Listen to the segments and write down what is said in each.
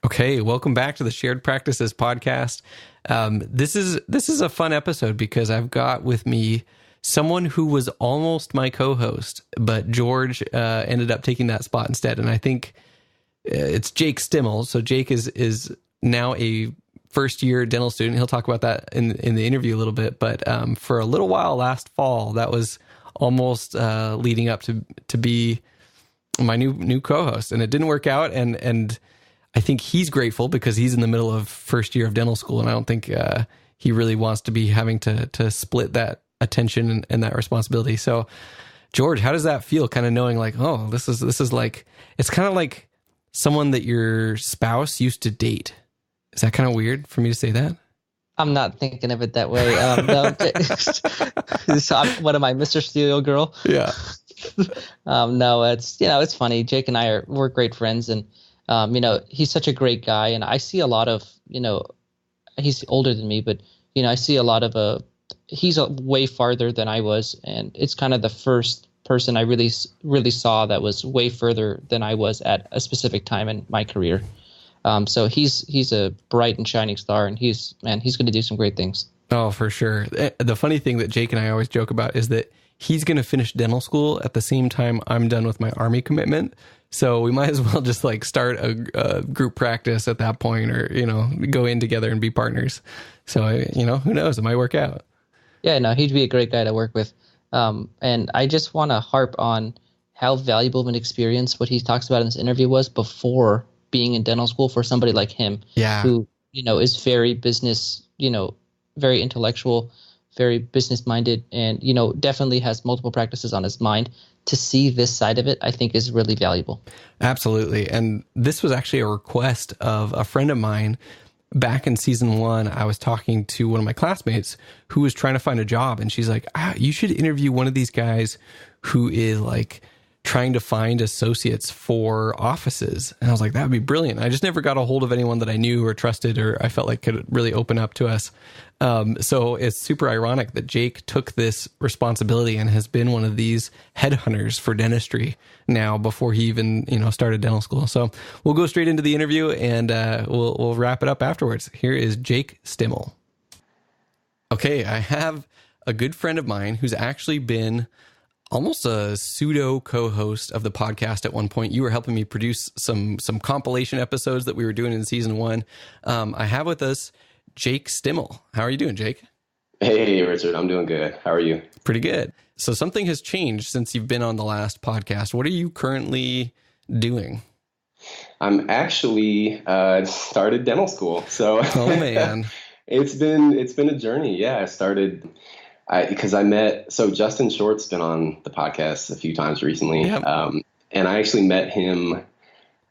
Okay, welcome back to the Shared Practices podcast. This is a fun episode because I've got with me someone who was almost my co-host, but George ended up taking that spot instead. And I think it's Jake Stimmel. So Jake is now a first-year dental student. He'll talk about that in the interview a little bit. But for a little while last fall, that was almost leading up to be my new co-host, and it didn't work out. And I think he's grateful because he's in the middle of first year of dental school, and I don't think he really wants to be having to split that attention and that responsibility. So, George, how does that feel? Kind of knowing like, oh, this is like, it's kind of like someone that your spouse used to date. Is that kind of weird for me to say that? I'm not thinking of it that way. No, what am I, Mr. Studio Girl? Yeah. No, it's funny. Jake and we're great friends, and he's such a great guy, and I see a lot of, he's older than me, but I see a lot of he's way farther than I was, and it's kind of the first person I really saw that was way further than I was at a specific time in my career. So he's a bright and shining star, and he's going to do some great things. Oh, for sure. The funny thing that Jake and I always joke about is that he's going to finish dental school at the same time I'm done with my Army commitment. So we might as well just like start a group practice at that point, or, go in together and be partners. So, who knows? It might work out. Yeah, no, he'd be a great guy to work with. And I just want to harp on how valuable of an experience what he talks about in this interview was before being in dental school for somebody like him. Yeah. Who, is very business, very intellectual, very business minded, and, definitely has multiple practices on his mind. To see this side of it, I think, is really valuable. Absolutely. And this was actually a request of a friend of mine. Back in season 1, I was talking to one of my classmates who was trying to find a job. And she's like, you should interview one of these guys who is like trying to find associates for offices. And I was like, that would be brilliant. I just never got a hold of anyone that I knew or trusted or I felt like could really open up to us. So it's super ironic that Jake took this responsibility and has been one of these headhunters for dentistry now before he even, started dental school. So we'll go straight into the interview and we'll wrap it up afterwards. Here is Jake Stimmel. Okay, I have a good friend of mine who's actually been almost a pseudo co-host of the podcast at one point. You were helping me produce some compilation episodes that we were doing in season 1. I have with us Jake Stimmel. How are you doing, Jake? Hey, Richard. I'm doing good. How are you? Pretty good. So something has changed since you've been on the last podcast. What are you currently doing? I'm actually started dental school. So oh man, it's been a journey. Yeah, because I met Justin Short's been on the podcast a few times recently. Yep. And I actually met him,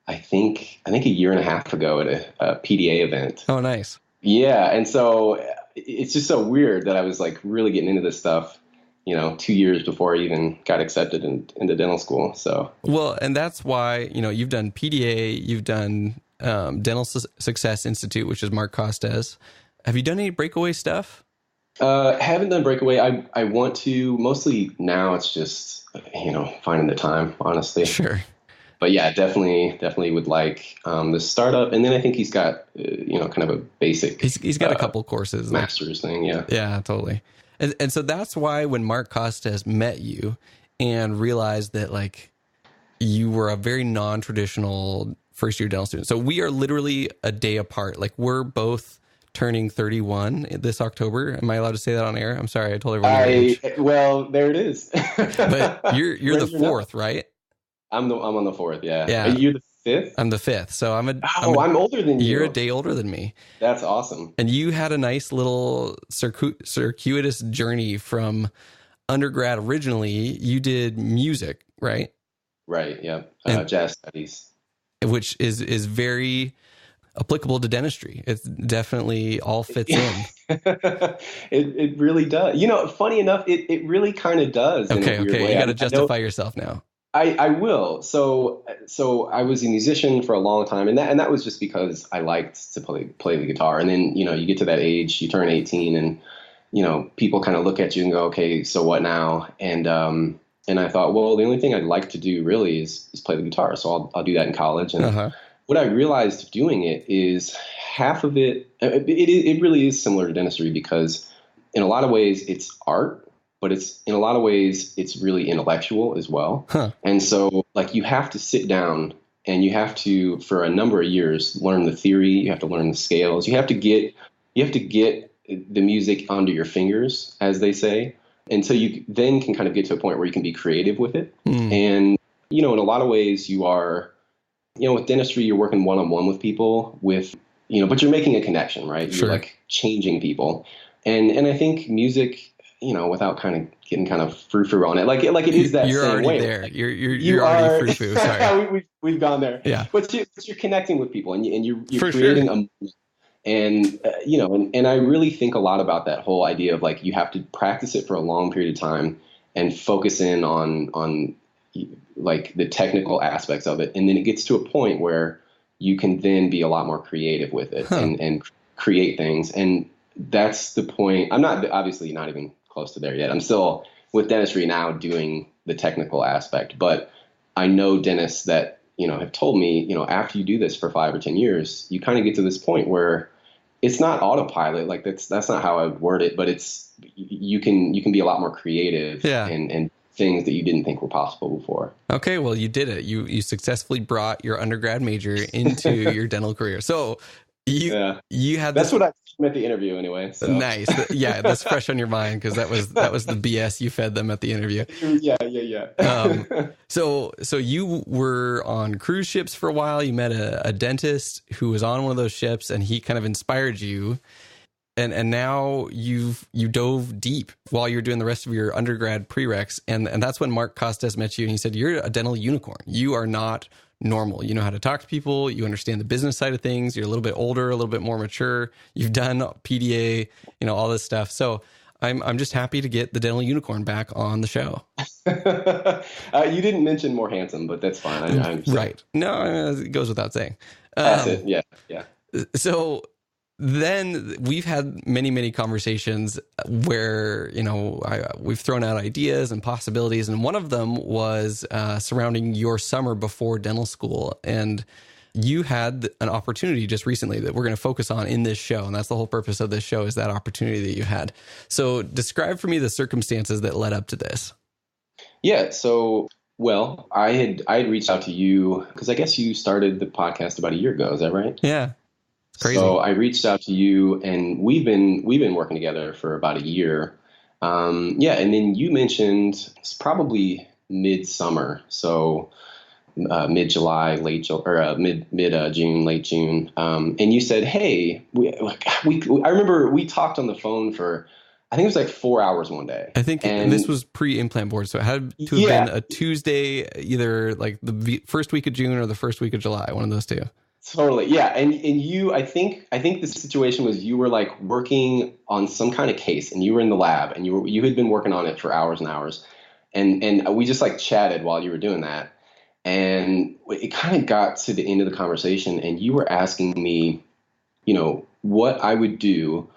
I think a year and a half ago at a PDA event. Oh, nice. Yeah. And so it's just so weird that I was like really getting into this stuff, 2 years before I even got accepted into dental school. So, well, and that's why, you've done PDA, you've done Dental Success Institute, which is Mark Costes. Have you done any breakaway stuff? Haven't done breakaway. I want to. Mostly now it's just, finding the time, honestly. Sure. But yeah, definitely would like the startup. And then I think he's got, kind of a basic. He's got a couple courses. Master's thing, yeah. Yeah, totally. And so that's why when Mark Costes met you and realized that like you were a very non-traditional first-year dental student. So we are literally a day apart. Like we're both turning 31 this October. Am I allowed to say that on air? I'm sorry, I told everyone. Well, there it is. But you're the fourth, right? I'm on the fourth. Yeah. Yeah. Are you the fifth? I'm the fifth. So I'm older than you. You're a day older than me. That's awesome. And you had a nice little circuitous journey from undergrad. Originally, you did music, right? Right. Yeah. Jazz studies, which is very applicable to dentistry. It definitely all fits in. It really does. Funny enough, it really kind of does. Okay. You got to justify yourself now. I will. So I was a musician for a long time, and that was just because I liked to play the guitar. And then you get to that age, you turn 18, and people kind of look at you and go, okay, so what now? And I thought, well, the only thing I'd like to do really is play the guitar. So I'll do that in college. And what I realized doing it is half of it really is similar to dentistry, because in a lot of ways it's art, but in a lot of ways it's really intellectual as well. Huh. And so like you have to sit down and you have to, for a number of years, learn the theory. You have to learn the scales. You have to get the music under your fingers, as they say, until you then can kind of get to a point where you can be creative with it. And, in a lot of ways you are, with dentistry, you're working one-on-one with people but you're making a connection, right? Sure. You're like changing people. And I think music, without kind of getting kind of frou-frou on it, like it is that you're same already way. there. Like, you're already frou-frou. Sorry. we've gone there. Yeah. But you're connecting with people, and you're For creating sure. a moment. And, and I really think a lot about that whole idea of like, you have to practice it for a long period of time and focus in on like the technical aspects of it. And then it gets to a point where you can then be a lot more creative with it and create things. And that's the point. I'm obviously not even close to there yet. I'm still with dentistry now doing the technical aspect, but I know dentists that, have told me, after you do this for 5 or 10 years, you kind of get to this point where it's not autopilot. Like that's not how I would word it, but you can be a lot more creative and things that you didn't think were possible before. Okay, well, you did it. You successfully brought your undergrad major into your dental career. So you had that's what I at the interview anyway. So. Nice. Yeah, that's fresh on your mind because that was the BS you fed them at the interview. Yeah. So you were on cruise ships for a while. You met a dentist who was on one of those ships, and he kind of inspired you. And now you dove deep while you're doing the rest of your undergrad prereqs. And that's when Mark Costes met you, and he said, you're a dental unicorn. You are not normal. You know how to talk to people. You understand the business side of things. You're a little bit older, a little bit more mature. You've done PDA, all this stuff. So I'm just happy to get the dental unicorn back on the show. You didn't mention more handsome, but that's fine. I'm right. No, it goes without saying. That's it. Yeah. So then we've had many conversations where, we've thrown out ideas and possibilities. And one of them was surrounding your summer before dental school. And you had an opportunity just recently that we're going to focus on in this show. And that's the whole purpose of this show, is that opportunity that you had. So describe for me the circumstances that led up to this. Yeah. So, well, I had reached out to you because I guess you started the podcast about a year ago. Is that right? Yeah. Crazy. So I reached out to you, and we've been working together for about a year. And then you mentioned it's probably midsummer, so mid-July, mid-June, late June. And you said, "Hey, I remember we talked on the phone for, I think it was like 4 hours one day." I think this was pre-implant board, so it had to have been a Tuesday, either like the first week of June or the first week of July, one of those two. Totally. Yeah. And you, I think the situation was you were like working on some kind of case, and you were in the lab, and you had been working on it for hours and hours. And we just like chatted while you were doing that. And it kind of got to the end of the conversation, and you were asking me, what I would do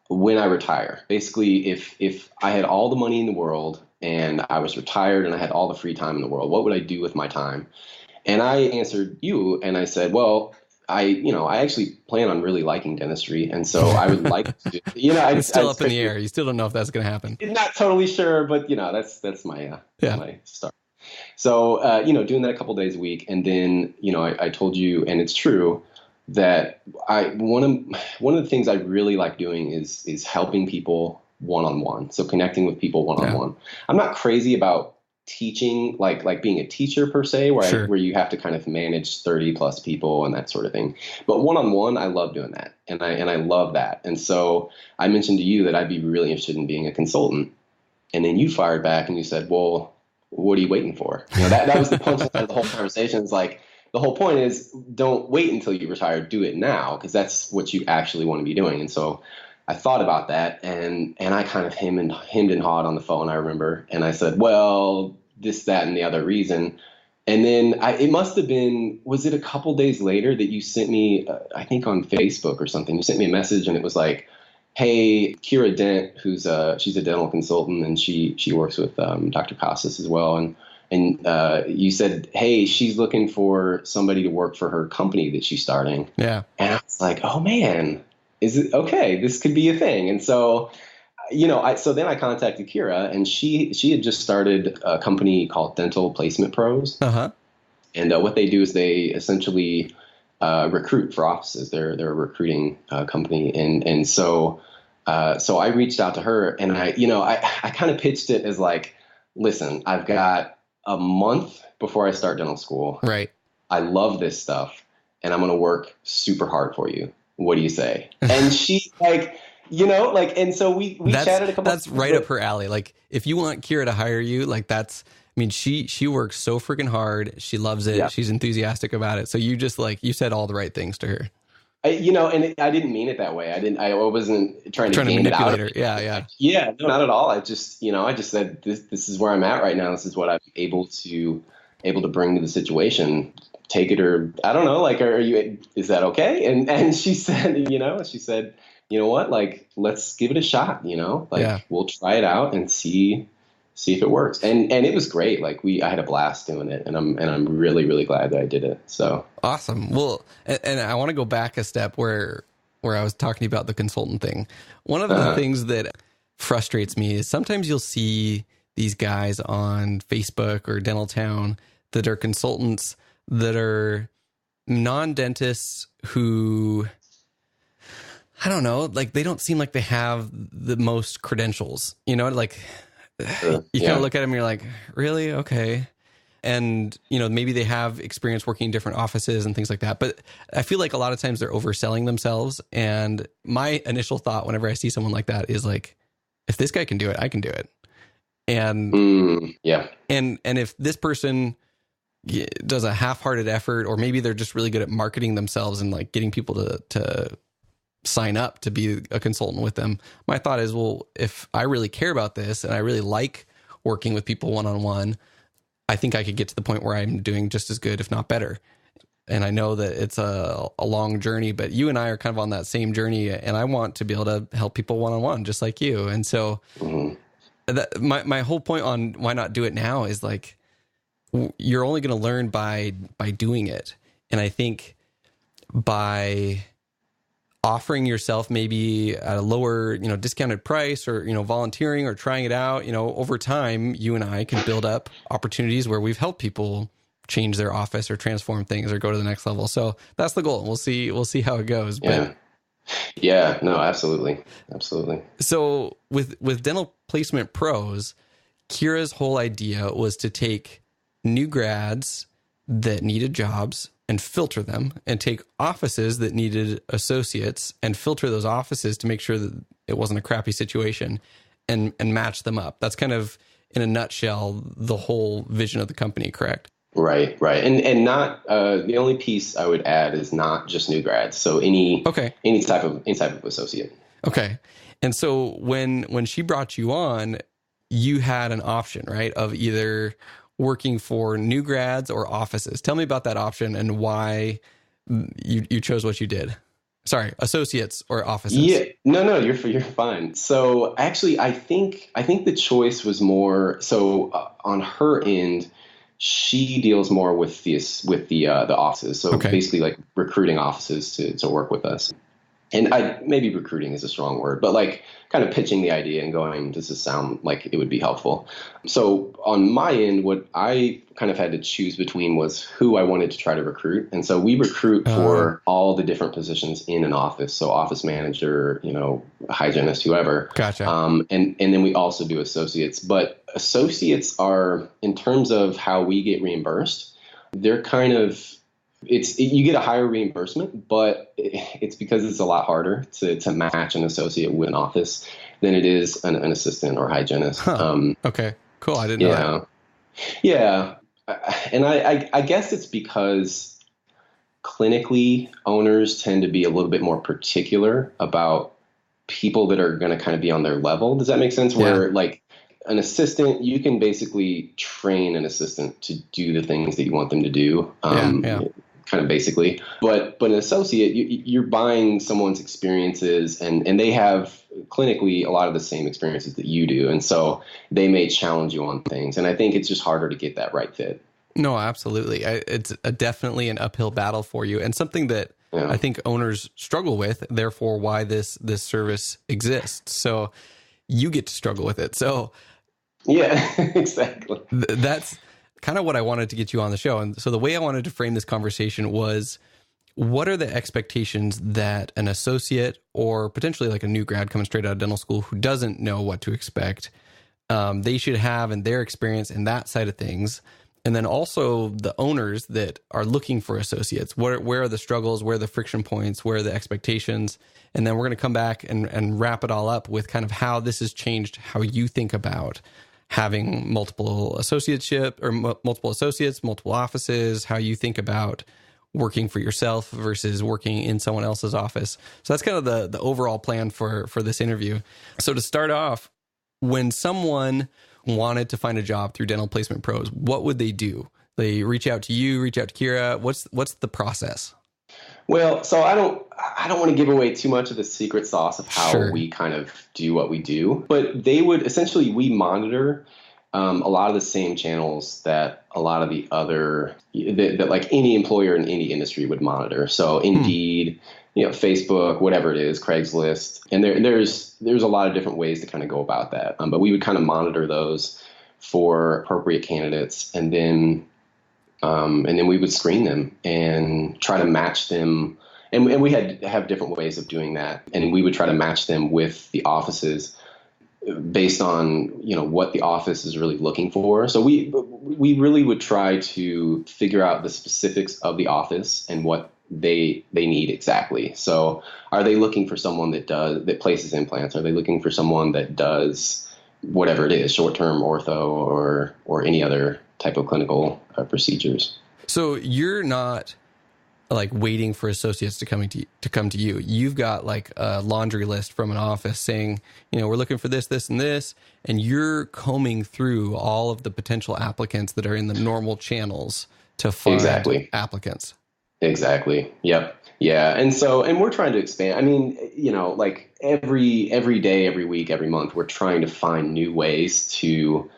when I retire. Basically, if I had all the money in the world and I was retired and I had all the free time in the world, what would I do with my time? And I answered you, and I said, well, I actually plan on really liking dentistry. And so I would like to, it's still up in the air. You still don't know if that's going to happen. Not totally sure, but that's my start. So, doing that a couple days a week. And then, I told you, and it's true, that one of the things I really like doing is helping people one-on-one. So connecting with people one-on-one. Yeah. I'm not crazy about teaching, like being a teacher per se, where you have to kind of manage 30 plus people and that sort of thing. But one-on-one, I love doing that. And I love that. And so I mentioned to you that I'd be really interested in being a consultant. And then you fired back and you said, well, what are you waiting for? That was the punchline of the whole conversation. It's like, the whole point is, don't wait until you retire, do it now, because that's what you actually want to be doing. And so I thought about that, and I kind of hemmed and hawed on the phone, I remember. And I said, well, this, that, and the other reason. And then it must have been, was it a couple days later that you sent me, I think on Facebook or something, you sent me a message, and it was like, hey, Kira Dent, she's a dental consultant, and she works with Dr. Costas as well. and you said, hey, she's looking for somebody to work for her company that she's starting. Yeah. And I was like, oh man, is it okay? This could be a thing. And so, so then I contacted Kira, and she had just started a company called Dental Placement Pros. Uh-huh. And what they do is they essentially recruit for offices. They're a recruiting company. And so I reached out to her, and I kind of pitched it as like, listen, I've got a month before I start dental school. Right. I love this stuff, and I'm going to work super hard for you. What do you say? And she's like, and so we chatted a couple. That's right up her alley. Like, if you want Kira to hire you, like she works so freaking hard. She loves it. Yeah. She's enthusiastic about it. So you just you said all the right things to her. I didn't mean it that way. I wasn't trying to manipulate her. Yeah. Yeah, no, not at all. I just said this is where I'm at right now. This is what I'm able to bring to the situation. Take it or I don't know. Like, is that okay? And she said, you know what? Like, let's give it a shot. We'll try it out and see if it works. And it was great. Like I had a blast doing it, and I'm really, really glad that I did it. So awesome. Well, and I want to go back a step where I was talking about the consultant thing. One of the things that frustrates me is sometimes you'll see these guys on Facebook or Dental Town that are consultants that are non-dentists who, I don't know, like they don't seem like they have the most credentials, you kind of look at them and you're like, really? Okay. And, maybe they have experience working in different offices and things like that. But I feel like a lot of times they're overselling themselves. And my initial thought whenever I see someone like that is like, if this guy can do it, I can do it. And and if this person does a half-hearted effort, or maybe they're just really good at marketing themselves and like getting people to sign up to be a consultant with them. My thought is, well, if I really care about this and I really like working with people one-on-one, I think I could get to the point where I'm doing just as good, if not better. And I know that it's a long journey, but you and I are kind of on that same journey, and I want to be able to help people one-on-one just like you. And so my whole point on why not do it now is like, you're only going to learn by doing it. And I think by offering yourself maybe at a lower, discounted price, or, volunteering or trying it out, over time, you and I can build up opportunities where we've helped people change their office or transform things or go to the next level. So that's the goal. We'll see how it goes. Yeah. Yeah, no, absolutely. Absolutely. So with Dental Placement Pros, Kira's whole idea was to take new grads that needed jobs and filter them, and take offices that needed associates and filter those offices to make sure that it wasn't a crappy situation, and match them up. That's kind of, in a nutshell, the whole vision of the company, correct? Right. And not, the only piece I would add is not just new grads. So any type of associate. Okay. And so when she brought you on, you had an option, right, of either working for new grads or offices. Tell me about that option and why you chose what you did. Sorry, associates or offices. Yeah, no, you're fine. So actually, I think the choice was more so on her end. She deals more with the offices. So basically, like recruiting offices to work with us. And maybe recruiting is a strong word, but like kind of pitching the idea and going, does this sound like it would be helpful? So on my end, what I kind of had to choose between was who I wanted to try to recruit. And so we recruit for all the different positions in an office. So office manager, hygienist, whoever. Gotcha. And then we also do associates, but associates are, in terms of how we get reimbursed, they're kind of, you get a higher reimbursement, but it's because it's a lot harder to match an associate with an office than it is an assistant or hygienist. Okay, cool. I didn't know that. Yeah. And I guess it's because clinically owners tend to be a little bit more particular about people that are going to kind of be on their level. Does that make sense? Where like an assistant, you can basically train an assistant to do the things that you want them to do. Kind of basically, but an associate, you're buying someone's experiences, and they have clinically a lot of the same experiences that you do. And so they may challenge you on things. And I think it's just harder to get that right fit. No, absolutely. It's definitely an uphill battle for you, and something that I think owners struggle with, therefore why this service exists. So you get to struggle with it. So yeah, exactly. That's kind of what I wanted to get you on the show. And so the way I wanted to frame this conversation was, what are the expectations that an associate or potentially like a new grad coming straight out of dental school who doesn't know what to expect, they should have in their experience in that side of things? And then also the owners that are looking for associates, where are the struggles, where are the friction points, where are the expectations? And then we're going to come back and wrap it all up with kind of how this has changed how you think about having multiple associateship or multiple associates, multiple offices, how you think about working for yourself versus working in someone else's office. So that's kind of the overall plan for this interview. So to start off, when someone wanted to find a job through Dental Placement Pros, what would they do? They reach out to you, reach out to Kira. What's the process? Well, so I don't want to give away too much of the secret sauce of how Sure. we kind of do what we do, but they would essentially, we monitor a lot of the same channels that a lot of the other, that like any employer in any industry would monitor. So Indeed, Facebook, whatever it is, Craigslist. And there's a lot of different ways to kind of go about that. But we would kind of monitor those for appropriate candidates, and then we would screen them and try to match them. And we have different ways of doing that. And we would try to match them with the offices based on, what the office is really looking for. So we really would try to figure out the specifics of the office and what they need exactly. So are they looking for someone that places implants? Are they looking for someone that does whatever it is, short-term ortho or any other type of clinical procedures? So you're not like waiting for associates to come to you. You've got like a laundry list from an office saying, we're looking for this, this, and this, and you're combing through all of the potential applicants that are in the normal channels to find applicants. Exactly. Yep. Yeah. And we're trying to expand. I mean, like every day, every week, every month, we're trying to find new ways to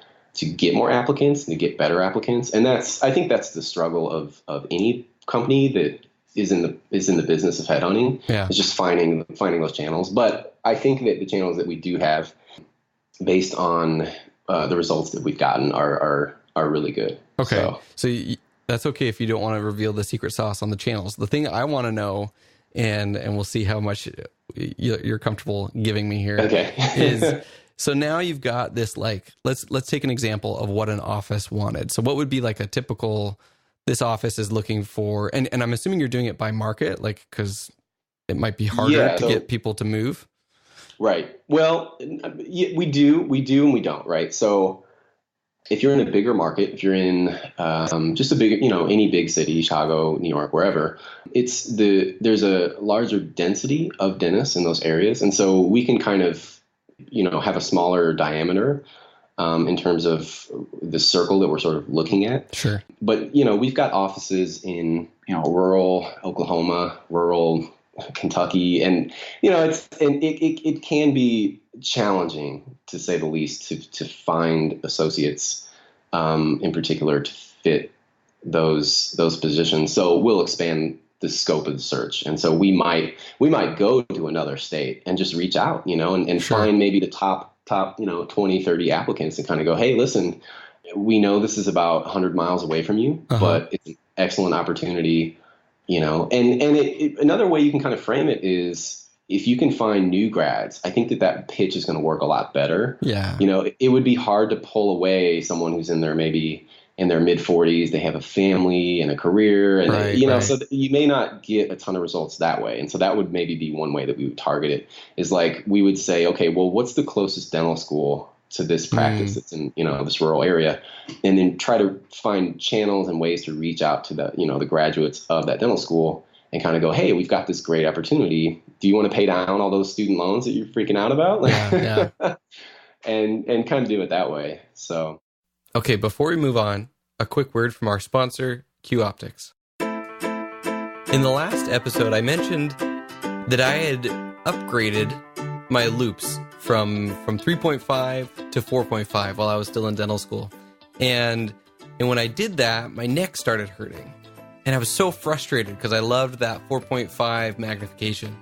get more applicants and to get better applicants. And I think that's the struggle of any company that is in the business of headhunting. Yeah. Is just finding those channels. But I think that the channels that we do have, based on the results that we've gotten, are really good. Okay. So that's okay if you don't want to reveal the secret sauce on the channels. The thing I want to know, and we'll see how much you're comfortable giving me here, is so now you've got this, like, let's take an example of what an office wanted. So what would be like a typical, this office is looking for, and I'm assuming you're doing it by market, like, because it might be harder to get people to move. Right. Well, we do, and we don't, right? So if you're in a bigger market, if you're in just a big, any big city, Chicago, New York, wherever, there's a larger density of dentists in those areas. And so we can kind of, have a smaller diameter in terms of the circle that we're sort of looking at. Sure. But, we've got offices in, rural Oklahoma, rural Kentucky, and, it can be challenging, to say the least, to find associates in particular to fit those positions. So we'll expand the scope of the search. And so we might go to another state and just reach out, and Sure. find maybe the top 20, 30 applicants and kind of go, hey, listen, we know this is about 100 miles away from you, but it's an excellent opportunity, and another way you can kind of frame it is, if you can find new grads, I think that pitch is going to work a lot better. Yeah. It would be hard to pull away someone who's in their maybe in their mid 40s, they have a family and a career, and right. So you may not get a ton of results that way. And so that would maybe be one way that we would target it, is like, we would say, okay, well, what's the closest dental school to this practice that's in, this rural area, and then try to find channels and ways to reach out to the graduates of that dental school and kind of go, hey, we've got this great opportunity. Do you want to pay down all those student loans that you're freaking out about? Yeah. and kind of do it that way. So. Okay, before we move on, a quick word from our sponsor, Q Optics. In the last episode, I mentioned that I had upgraded my loops from 3.5 to 4.5 while I was still in dental school. And when I did that, my neck started hurting. And I was so frustrated because I loved that 4.5 magnification.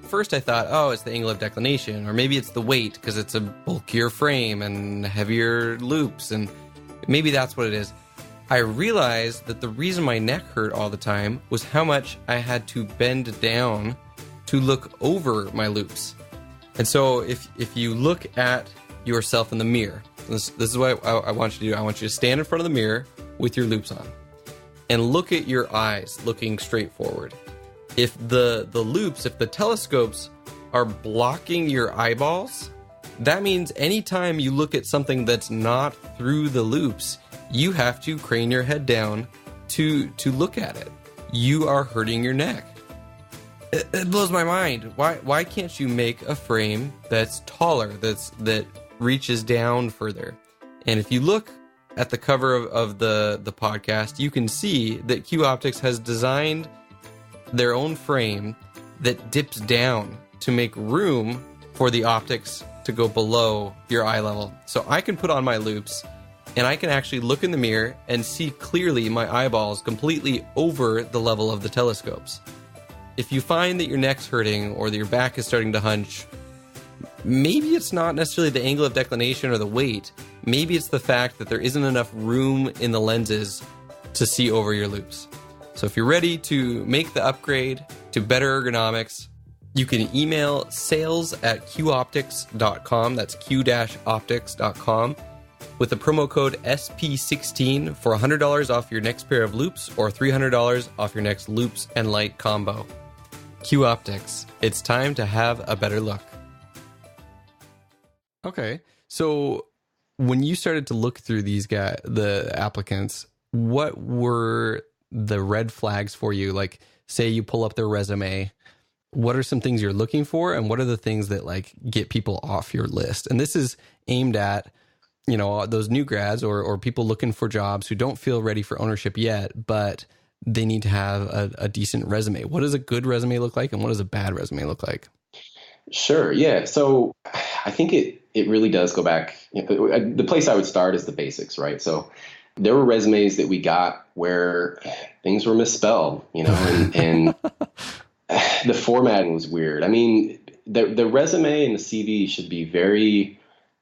First I thought, oh, it's the angle of declination, or maybe it's the weight because it's a bulkier frame and heavier loops, and maybe that's what it is. I realized that the reason my neck hurt all the time was how much I had to bend down to look over my loops. And so if you look at yourself in the mirror, this is what I want you to do. I want you to stand in front of the mirror with your loops on and look at your eyes looking straight forward. If the loops, if the telescopes are blocking your eyeballs, that means anytime you look at something that's not through the loops, you have to crane your head down to look at it. You are hurting your neck. It blows my mind. Why can't you make a frame that's taller, that reaches down further? And if you look at the cover of the podcast, you can see that Q Optics has designed their own frame that dips down to make room for the optics to go below your eye level. So I can put on my loops and I can actually look in the mirror and see clearly my eyeballs completely over the level of the telescopes. If you find that your neck's hurting or that your back is starting to hunch, maybe it's not necessarily the angle of declination or the weight. Maybe it's the fact that there isn't enough room in the lenses to see over your loops. So if you're ready to make the upgrade to better ergonomics, you can email sales@qoptics.com. That's q-optics.com with the promo code SP16 for $100 off your next pair of loops or $300 off your next loops and light combo. Q Optics. It's time to have a better look. Okay. So when you started to look through the applicants, what were the red flags for you? Like, say you pull up their resume, what are some things you're looking for, and what are the things that like get people off your list? And this is aimed at, you know, those new grads or people looking for jobs who don't feel ready for ownership yet, but they need to have a decent resume. What does a good resume look like, and what does a bad resume look like? Sure. Yeah. So I think it really does go back. The place I would start is the basics, right? So there were resumes that we got where things were misspelled, you know, and the formatting was weird. I mean, the resume and the CV should be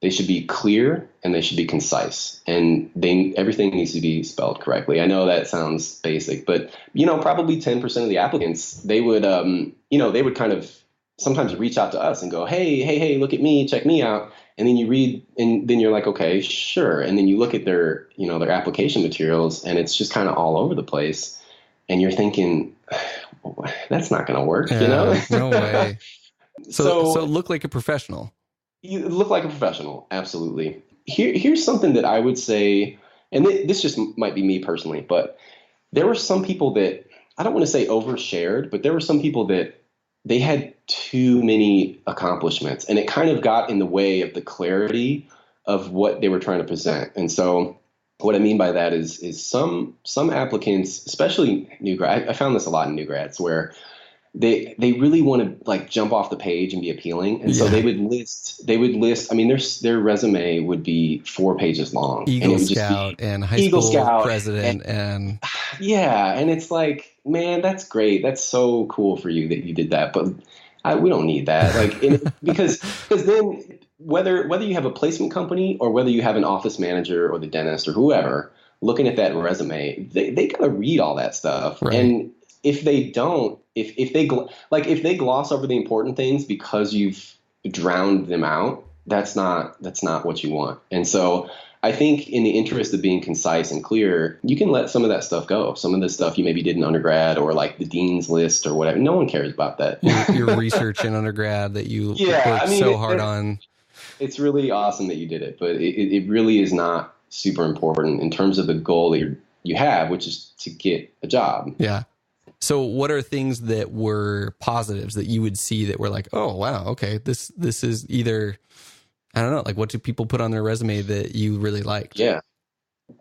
they should be clear and they should be concise, and everything needs to be spelled correctly. I know that sounds basic, but you know, probably 10% of the applicants, they would kind of sometimes reach out to us and go, hey, look at me, check me out. And then you read, and then you're like, okay, sure. And then you look at their application materials, and it's just kind of all over the place. And you're thinking, that's not going to work, you know? No way. So look like a professional. You look like a professional. Absolutely. Here's something that I would say, and this just might be me personally, but there were some people that, I don't want to say overshared, but there were some people that they had too many accomplishments, and it kind of got in the way of the clarity of what they were trying to present. And so what I mean by that is some applicants, especially new grad, I found this a lot in new grads, where they really want to like jump off the page and be appealing. And so they would list, I mean, their resume would be 4 pages long. Eagle Scout and high school president and yeah. And it's like, man, that's great. That's so cool for you that you did that. But we don't need that. Like, because then whether you have a placement company or whether you have an office manager or the dentist or whoever looking at that resume, they got to read all that stuff. Right. And if they don't, if they gloss over the important things because you've drowned them out, that's not what you want. And so I think in the interest of being concise and clear, you can let some of that stuff go. Some of the stuff you maybe did in undergrad or like the dean's list or whatever. No one cares about that. Your research in undergrad that you worked so hard on. It's really awesome that you did it, but it really is not super important in terms of the goal that you have, which is to get a job. Yeah. So what are things that were positives that you would see that were like, oh, wow, okay, this is either, I don't know, like what do people put on their resume that you really liked? Yeah.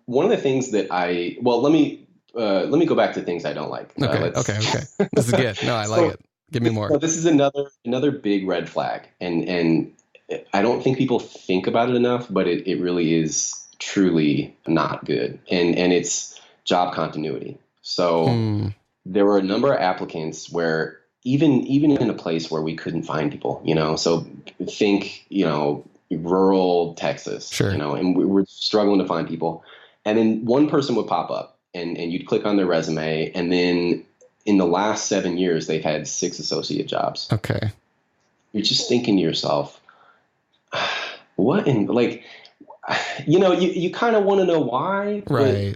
One of the things that let me go back to things I don't like. Okay. This is good. No, I like it. Give me more. So this is another big red flag, and I don't think people think about it enough, but it really is truly not good, and it's job continuity. So there were a number of applicants where even in a place where we couldn't find people, so think, rural Texas, Sure. and we were struggling to find people. And then one person would pop up and you'd click on their resume. And then in the last 7 years, they've had 6 associate jobs. Okay. You're just thinking to yourself, what in, like, you kind of want to know why, right?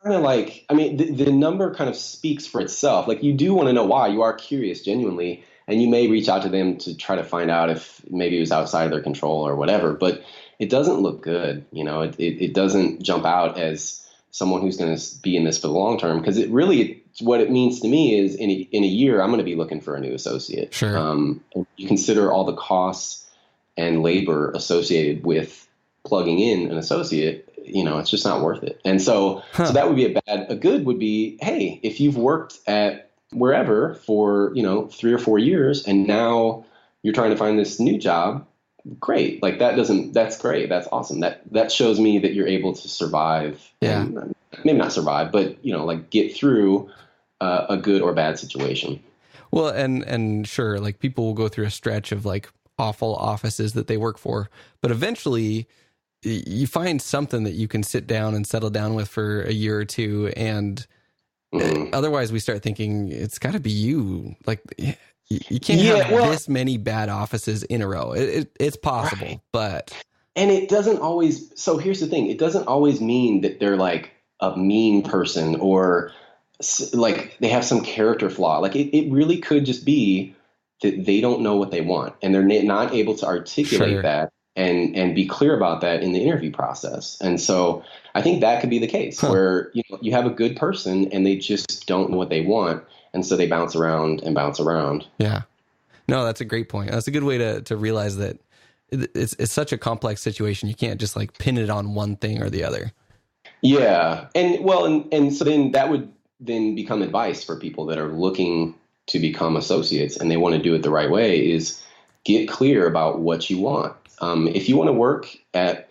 Kind of like, I mean, the number kind of speaks for itself. Like, you do want to know why. You are curious genuinely, and you may reach out to them to try to find out if maybe it was outside of their control or whatever, but it doesn't look good. It doesn't jump out as someone who's going to be in this for the long term, because what it means to me is in a year, I'm going to be looking for a new associate. Sure. You consider all the costs and labor associated with plugging in an associate, it's just not worth it. And so that would be a good would be, hey, if you've worked at wherever for, 3 or 4 years, and now you're trying to find this new job, great. Like that's great. That's awesome. That shows me that you're able to survive. Yeah. And maybe not survive, but, like get through a good or bad situation. Well, and sure, like people will go through a stretch of like awful offices that they work for, but eventually you find something that you can sit down and settle down with for a year or two. And otherwise we start thinking it's got to be you. Like you can't have this many bad offices in a row. It's possible, right. But. And it doesn't always. So here's the thing. It doesn't always mean that they're like a mean person or like they have some character flaw. Like it really could just be that they don't know what they want and they're not able to articulate that and be clear about that in the interview process. And so I think that could be the case where you have a good person and they just don't know what they want. And so they bounce around and bounce around. Yeah. No, that's a great point. That's a good way to realize that it's such a complex situation. You can't just like pin it on one thing or the other. Yeah. And so then that would then become advice for people that are looking to become associates and they want to do it the right way is get clear about what you want. If you want to work at,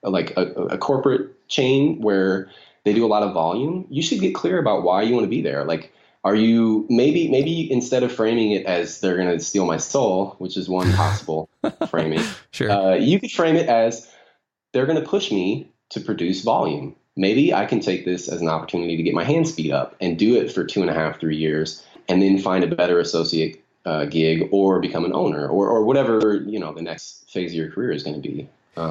like a corporate chain where they do a lot of volume, you should get clear about why you want to be there. Like, are you maybe instead of framing it as they're going to steal my soul, which is one possible framing, sure. You could frame it as they're going to push me to produce volume. Maybe I can take this as an opportunity to get my hands beat up and do it for 2.5, 3 years and then find a better associate gig or become an owner or whatever, the next phase of your career is going to be.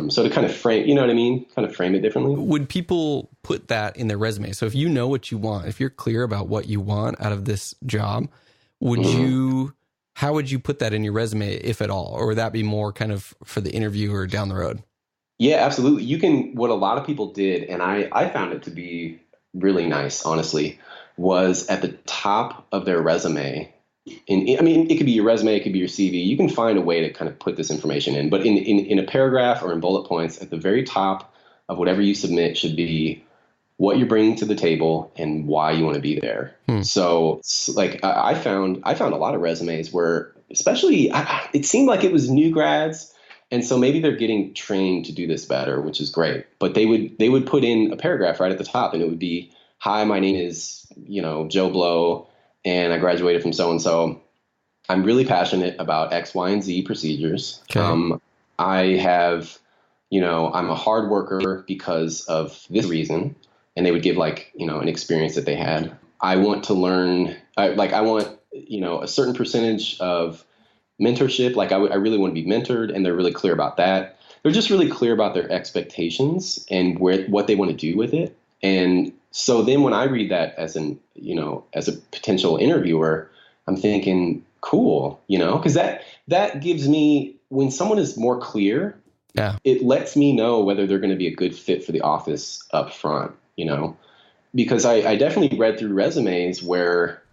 So to kind of frame, you know what I mean? Kind of frame it differently. Would people put that in their resume? So if you know what you want, if you're clear about what you want out of this job, how would you put that in your resume, if at all? Or would that be more kind of for the interview or down the road? Yeah, absolutely. You can, what a lot of people did, and I found it to be really nice, honestly, was at the top of their resume. It could be your resume, it could be your CV. You can find a way to kind of put this information in, but in a paragraph or in bullet points at the very top of whatever you submit should be what you're bringing to the table and why you want to be there. So like I found a lot of resumes where, especially, it seemed like it was new grads. And so maybe they're getting trained to do this better, which is great. But they would put in a paragraph right at the top and it would be, hi, my name is, Joe Blow. And I graduated from so-and-so. I'm really passionate about X, Y, and Z procedures. Okay. I have, I'm a hard worker because of this reason. And they would give an experience that they had. I want to learn, I want, a certain percentage of mentorship. Like I really want to be mentored, and they're really clear about that. They're just really clear about their expectations and what they want to do with it. And so then when I read that as as a potential interviewer, I'm thinking, cool, because that gives me, when someone is more clear, it lets me know whether they're going to be a good fit for the office up front, because I definitely read through resumes where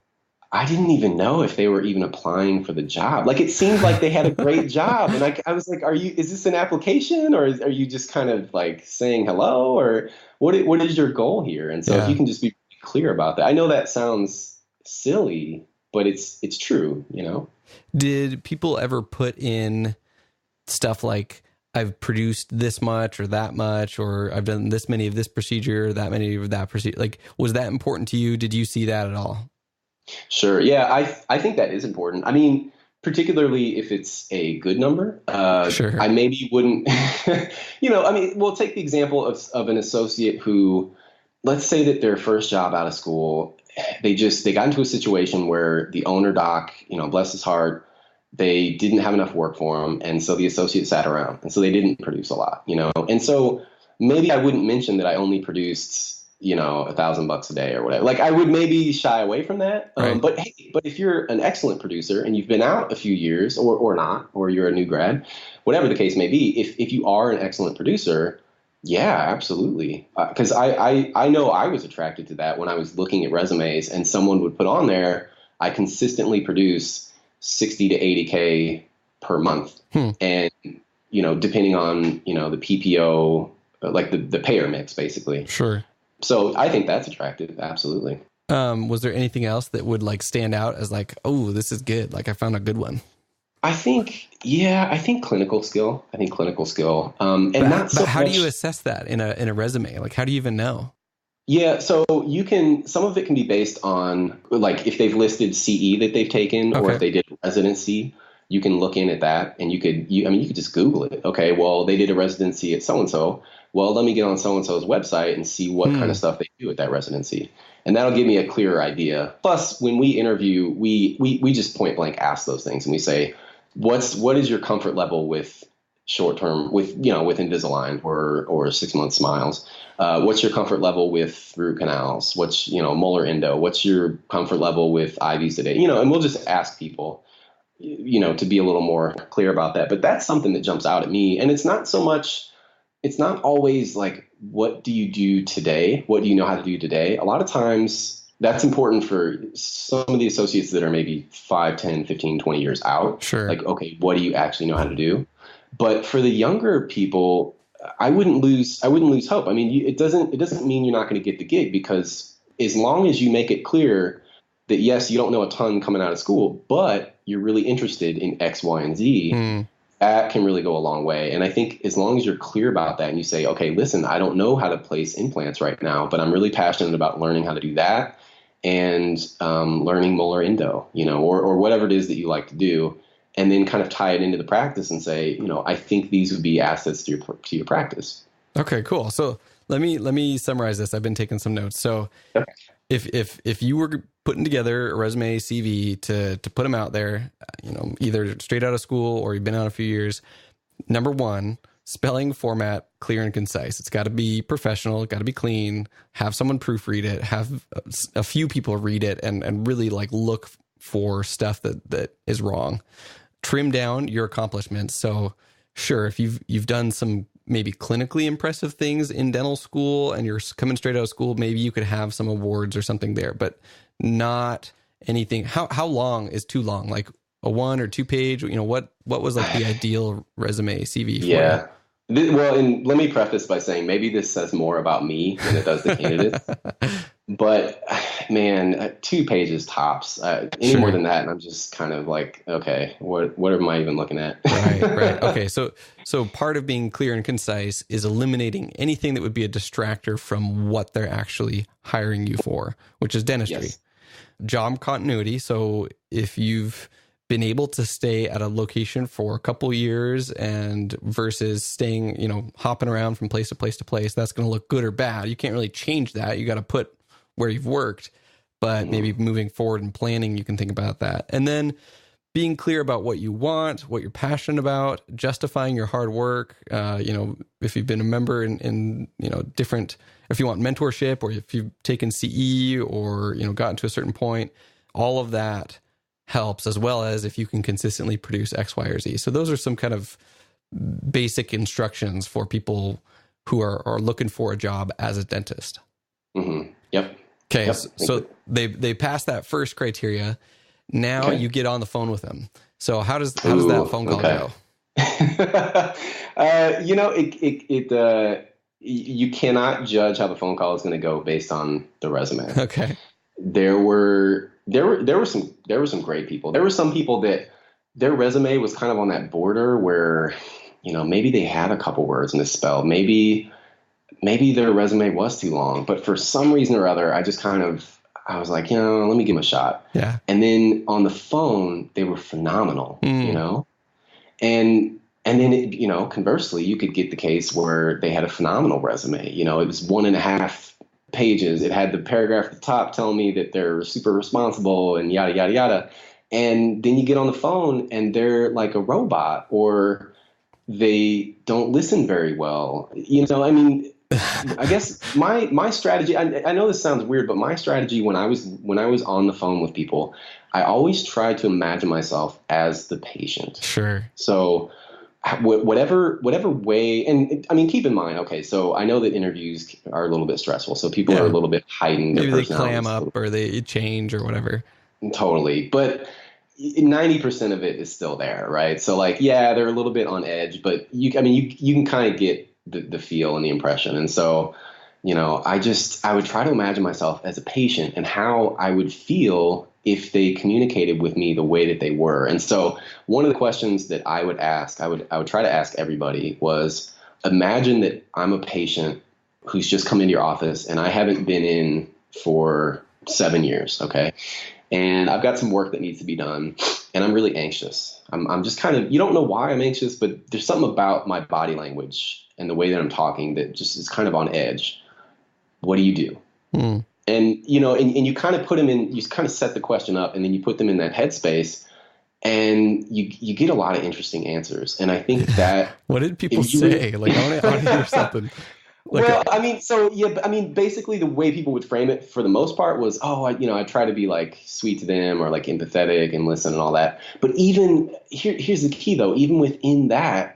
I didn't even know if they were even applying for the job. Like it seemed like they had a great job. And I was like, is this an application or are you just kind of like saying hello or what is your goal here? And so if you can just be clear about that. I know that sounds silly, but it's true, Did people ever put in stuff like, I've produced this much or that much, or I've done this many of this procedure, that many of that procedure? Like, was that important to you? Did you see that at all? Sure. Yeah, I think that is important. I mean, particularly if it's a good number. Sure. I maybe wouldn't, I mean, we'll take the example of an associate who, let's say that their first job out of school, they got into a situation where the owner doc, bless his heart, they didn't have enough work for them. And so the associate sat around, and so they didn't produce a lot, and so maybe I wouldn't mention that I only produced, $1,000 a day or whatever. Like, I would maybe shy away from that. Right. But hey, but if you're an excellent producer and you've been out a few years or not, or you're a new grad, whatever the case may be, if you are an excellent producer, yeah, absolutely. Because I know I was attracted to that when I was looking at resumes and someone would put on there, I consistently produce 60 to 80K per month. And, depending on, the PPO, like the payer mix, basically. Sure. So I think that's attractive. Absolutely. Was there anything else that would like stand out as like, oh, this is good? Like, I found a good one. I think clinical skill. And but, not so but how much, do you assess that in a resume? Like, how do you even know? Yeah, so some of it can be based on, like, if they've listed CE that they've taken, or if they did residency, you can look in at that, and you could just Google it. Okay, well, they did a residency at so-and-so. Well, let me get on so-and-so's website and see what kind of stuff they do at that residency. And that'll give me a clearer idea. Plus, when we interview, we just point blank ask those things, and we say, what is your comfort level with short term, with Invisalign or 6 month smiles? What's your comfort level with root canals? What's molar endo? What's your comfort level with IVs today? And we'll just ask people, to be a little more clear about that. But that's something that jumps out at me, and it's not always like, what do you do today? What do you know how to do today? A lot of times that's important for some of the associates that are maybe 5, 10, 15, 20 years out. Sure. Like, okay, what do you actually know how to do? But for the younger people, I wouldn't lose hope. I mean, it doesn't mean you're not going to get the gig, because as long as you make it clear that, yes, you don't know a ton coming out of school, but you're really interested in X, Y, and Z, that can really go a long way. And I think as long as you're clear about that and you say, okay, listen, I don't know how to place implants right now, but I'm really passionate about learning how to do that, and learning molar endo, or whatever it is that you like to do. And then kind of tie it into the practice and say, I think these would be assets to your practice. Okay, cool. So let me summarize this. I've been taking some notes. So if you were putting together a resume, CV to put them out there, either straight out of school or you've been out a few years, number one, spelling format, clear and concise. It's got to be professional. It's got to be clean. Have someone proofread it. Have a few people read it and really like look for stuff that is wrong. Trim down your accomplishments. So sure, if you've done some maybe clinically impressive things in dental school and you're coming straight out of school, maybe you could have some awards or something there, but not anything. How long is too long? Like a 1 or 2 page, what was like the ideal resume CV for you? Well, and let me preface by saying maybe this says more about me than it does the candidates. But man, 2 pages tops. Any more than that, and I'm just kind of like, okay, what am I even looking at? Right. Okay, so part of being clear and concise is eliminating anything that would be a distractor from what they're actually hiring you for, which is dentistry. Yes. Job continuity. So if you've been able to stay at a location for a couple years and versus staying, hopping around from place to place to place, that's going to look good or bad. You can't really change that. You got to put where you've worked, but maybe moving forward and planning, you can think about that. And then being clear about what you want, what you're passionate about, justifying your hard work. If you've been a member in different, if you want mentorship, or if you've taken CE or, gotten to a certain point, all of that helps, as well as if you can consistently produce X, Y, or Z. So those are some kind of basic instructions for people who are looking for a job as a dentist. Mm-hmm. Yep. Okay. Yep. So they passed that first criteria. Now you get on the phone with them. So how does that phone call go? You cannot judge how the phone call is going to go based on the resume. Okay. There were there were some great people. There were some people that their resume was kind of on that border where, maybe they had a couple words misspelled. Maybe their resume was too long, but for some reason or other, I was like, let me give them a shot. Yeah. And then on the phone, they were phenomenal, and then conversely, you could get the case where they had a phenomenal resume. It was 1.5 pages. It had the paragraph at the top telling me that they're super responsible and yada, yada, yada. And then you get on the phone and they're like a robot, or they don't listen very well. I guess my strategy, I know this sounds weird, but my strategy when I was on the phone with people, I always tried to imagine myself as the patient. Sure. So whatever way, and keep in mind, okay, so I know that interviews are a little bit stressful, so people are a little bit hiding their maybe personalities. They clam up or they change or whatever. Totally. But 90% of it is still there, right? So they're a little bit on edge, but you can kind of get the feel and the impression. And so, I would try to imagine myself as a patient and how I would feel if they communicated with me the way that they were. And so one of the questions that I would try to ask everybody was, imagine that I'm a patient who's just come into your office and I haven't been in for 7 years. Okay. And I've got some work that needs to be done and I'm really anxious. I'm just kind of, you don't know why I'm anxious, but there's something about my body language and the way that I'm talking that just is kind of on edge. What do you do? Mm. And, and you kind of put them in, you kind of set the question up and then you put them in that headspace and you get a lot of interesting answers. And I think that. What did people say? I want to hear something. Basically the way people would frame it for the most part was, I try to be sweet to them or empathetic and listen and all that. But even here's the key though, even within that,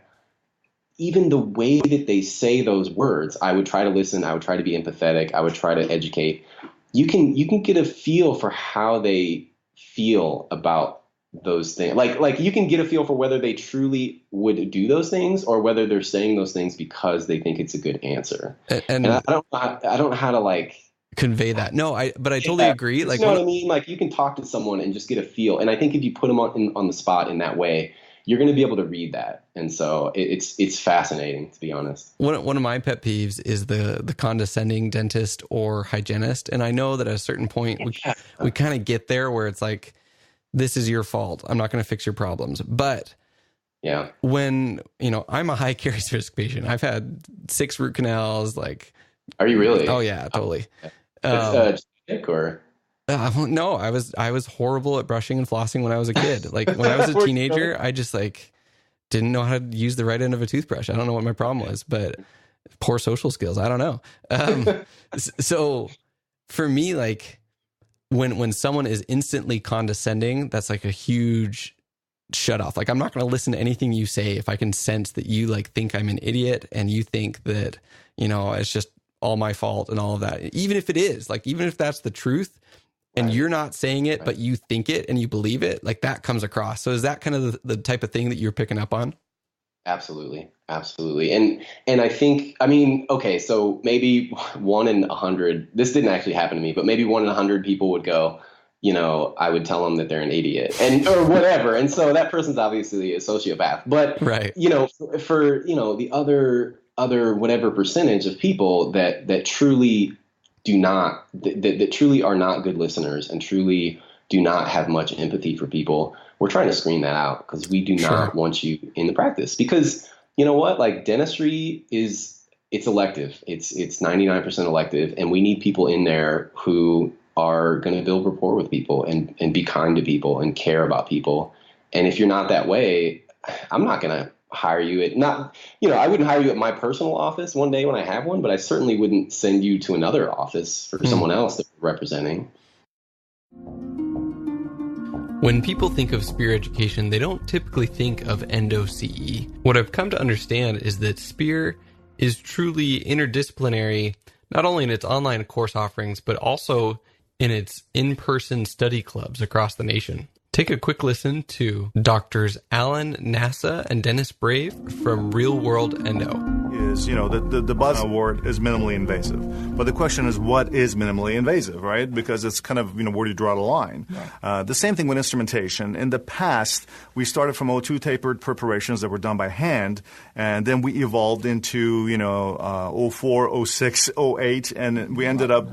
even the way that they say those words, I would try to listen. I would try to be empathetic. I would try to educate. You can get a feel for how they feel about those things. You can get a feel for whether they truly would do those things or whether they're saying those things because they think it's a good answer. And I don't know how to convey that. No, but I totally agree. You know what I mean? You can talk to someone and just get a feel. And I think if you put them on the spot in that way, you're going to be able to read that. And so it's fascinating, to be honest. One of my pet peeves is the condescending dentist or hygienist. And I know that at a certain point we kind of get there where it's like, this is your fault. I'm not going to fix your problems. But yeah, when, I'm a high risk patient. I've had 6 root canals. Are you really? Oh yeah, totally. No, I was horrible at brushing and flossing when I was a kid. When I was a teenager, I just didn't know how to use the right end of a toothbrush. I don't know what my problem was, but poor social skills. I don't know. So for me, when someone is instantly condescending, that's a huge shut off. I'm not going to listen to anything you say if I can sense that you think I'm an idiot and you think that, it's just all my fault and all of that. Even if it is, even if that's the truth, and you're not saying it, but you think it and you believe it, that comes across. So is that kind of the type of thing that you're picking up on? Absolutely. Absolutely. And I think, okay, so maybe 1 in 100, this didn't actually happen to me, but maybe 1 in 100 people would go, I would tell them that they're an idiot or whatever. And so that person's obviously a sociopath, but, right. For the other whatever percentage of people that truly do not, that truly are not good listeners and truly do not have much empathy for people, we're trying to screen that out because we do not want you in the practice. Because you know what, dentistry it's elective. It's 99% elective, and we need people in there who are going to build rapport with people and be kind to people and care about people. And if you're not that way, I'm not going to hire you I wouldn't hire you at my personal office one day when I have one, but I certainly wouldn't send you to another office for someone else that we're representing. When people think of SPEAR education, they don't typically think of endo-CE. What I've come to understand is that SPEAR is truly interdisciplinary, not only in its online course offerings, but also in its in-person study clubs across the nation. Take a quick listen to Doctors Alan Nassa and Dennis Brave from Real World Endo. Is, the Buzz Award is minimally invasive. But the question is, what is minimally invasive, right? Because it's kind of, where do you draw the line? Right. The same thing with instrumentation. In the past, we started from O2 tapered preparations that were done by hand, and then we evolved into, 04, 06, 08, and we ended up,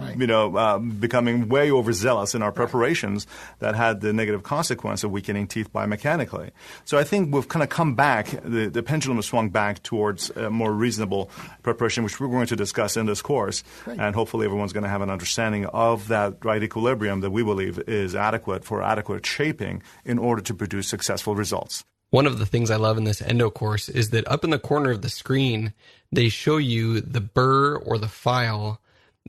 becoming way overzealous in our preparations that had the negative consequence of weakening teeth biomechanically. So I think we've kind of come back, the pendulum has swung back towards a more reasonable preparation, which we're going to discuss in this course. Great. And hopefully everyone's going to have an understanding of that right equilibrium that we believe is adequate for adequate shaping in order to produce successful results. One of the things I love in this endo course is that up in the corner of the screen, they show you the burr or the file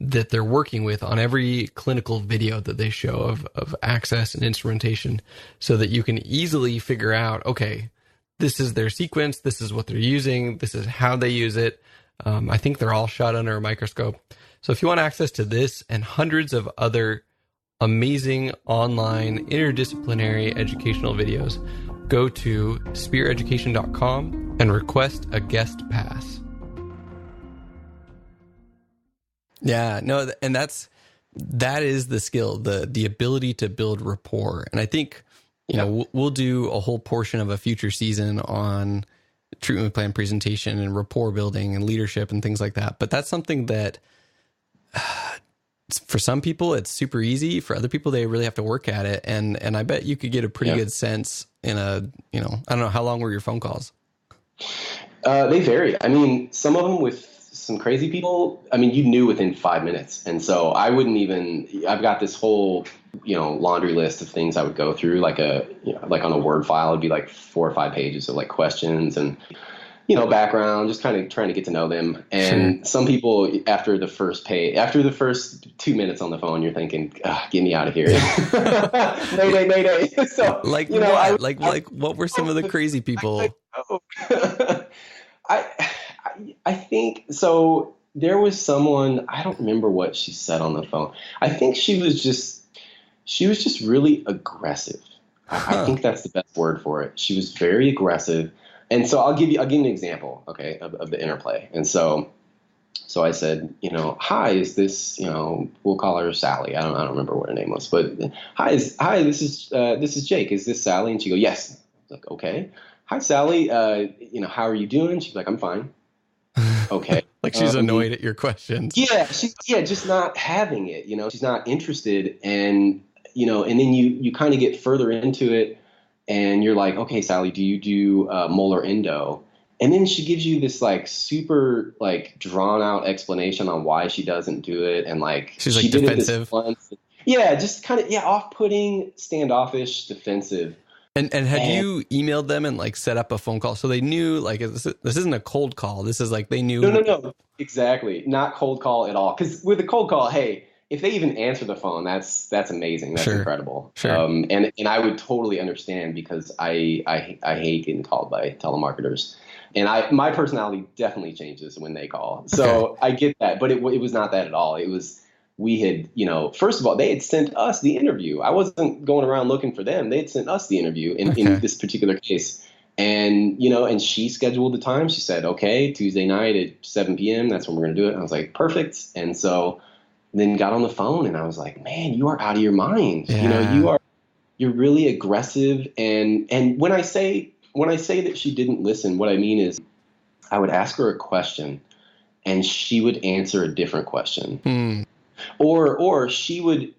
that they're working with on every clinical video that they show of access and instrumentation, so that you can easily figure out, okay, this is their sequence, this is what they're using, this is how they use it. I think they're all shot under a microscope. So if you want access to this and hundreds of other amazing online interdisciplinary educational videos, go to speareducation.com and request a guest pass. Yeah, no, and that is the skill, the ability to build rapport. And I think we'll do a whole portion of a future season on treatment plan presentation and rapport building and leadership and things like that. But that's something that for some people it's super easy. For other people, they really have to work at it. And I bet you could get a pretty good sense in I don't know, how long were your phone calls? They vary. I mean, some of them with some crazy people, you knew within 5 minutes. And so I've got this whole, laundry list of things I would go through, like on a Word file, it'd be like 4 or 5 pages of like questions and, background, just kind of trying to get to know them. And Some people after the first 2 minutes on the phone, you're thinking, get me out of here. Mayday. So, what were some of the crazy people? I think so. There was someone, I don't remember what she said on the phone. I think she was just really aggressive. I think that's the best word for it. She was very aggressive. And so I'll give you an example, okay, of the interplay. And so I said, hi, is this, we'll call her Sally. I don't remember what her name was, but hi, this is Jake. Is this Sally? And she go, yes. I was like, okay. Hi, Sally. How are you doing? She's like, I'm fine. Okay. Like she's annoyed at your questions. Yeah. She's just not having it, she's not interested. And, and then you kind of get further into it and you're like, okay, Sally, do you do molar endo? And then she gives you this like super like drawn out explanation on why she doesn't do it. And like, she's like defensive. Yeah. Just kind of, off-putting, standoffish, defensive. And had you emailed them and like set up a phone call so they knew like this isn't a cold call? This is like they knew. No, exactly, not cold call at all. Because with a cold call, hey, if they even answer the phone, that's amazing. That's incredible. Sure. And I would totally understand because I hate getting called by telemarketers, and my personality definitely changes when they call. So I get that, but it was not that at all. It was. We had, first of all, they had sent us the interview. I wasn't going around looking for them. They had sent us the interview in this particular case. And, and she scheduled the time. She said, okay, Tuesday night at 7 p.m. That's when we're going to do it. And I was like, perfect. And so then got on the phone and I was like, man, you are out of your mind. Yeah. You're really aggressive. And when I say that she didn't listen, what I mean is I would ask her a question and she would answer a different question. Or she would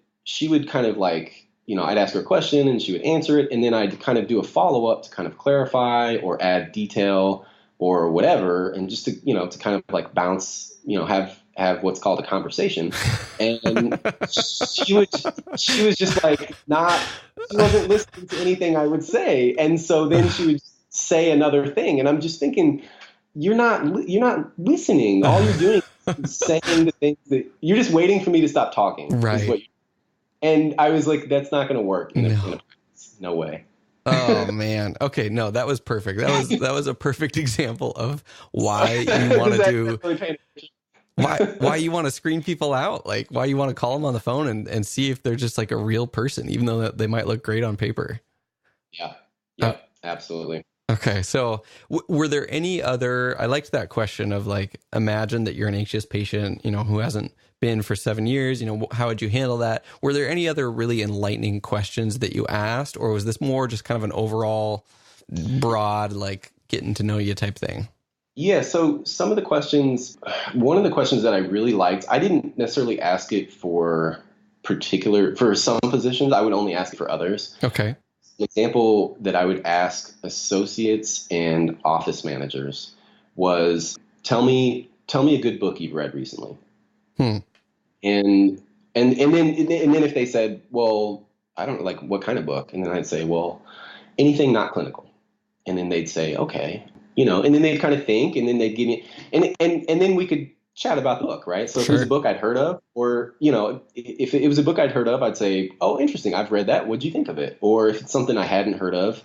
kind of like, I'd ask her a question and she would answer it. And then I'd kind of do a follow up to kind of clarify or add detail or whatever. And just to, to kind of like bounce, have what's called a conversation. And she was just like she wasn't listening to anything I would say. And so then she would say another thing. And I'm just thinking, you're not listening. All you're doing is saying the things that you're just waiting for me to stop talking. Right. And I was like, that's not going to work. No way. Oh man. Okay. No, that was perfect. That was a perfect example of why you want to do, why you want to screen people out. Like why you want to call them on the phone and see if they're just like a real person, even though they might look great on paper. Yeah. Yep. Absolutely. Okay. So were there any other, I liked that question of like, imagine that you're an anxious patient, who hasn't been for 7 years, how would you handle that? Were there any other really enlightening questions that you asked, or was this more just kind of an overall broad, like getting to know you type thing? Yeah, so some of the questions, one of the questions that I really liked, I didn't necessarily ask it for some positions. I would only ask it for others. Okay. An example that I would ask associates and office managers was, tell me a good book you've read recently. And then if they said, well, I don't know, like, what kind of book? And then I'd say, well, anything not clinical. And then they'd say, okay, and then they'd kind of think, and then they'd give me, and then we could chat about the book, right? So if it was a book I'd heard of, or, if it was a book I'd heard of, I'd say, oh, interesting, I've read that. What'd you think of it? Or if it's something I hadn't heard of,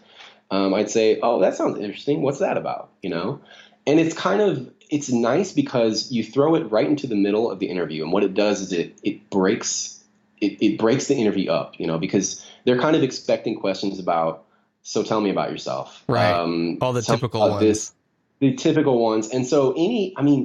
I'd say, oh, that sounds interesting. What's that about? And it's nice because you throw it right into the middle of the interview. And what it does is it breaks the interview up, because they're kind of expecting questions about, so tell me about yourself. Right. All the typical ones. The typical ones. And so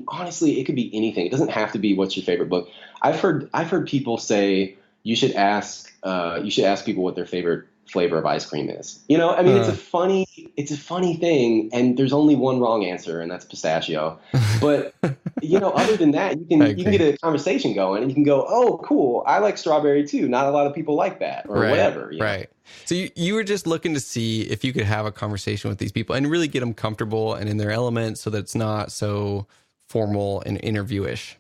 honestly, it could be anything. It doesn't have to be what's your favorite book. I've heard people say you should ask people what their favorite flavor of ice cream is. It's a funny thing, and there's only one wrong answer, and that's pistachio. But other than that, you can get a conversation going, and you can go, oh, cool, I like strawberry too. Not a lot of people like that, or whatever. Right. So you were just looking to see if you could have a conversation with these people and really get them comfortable and in their element, so that it's not so formal and interview-ish.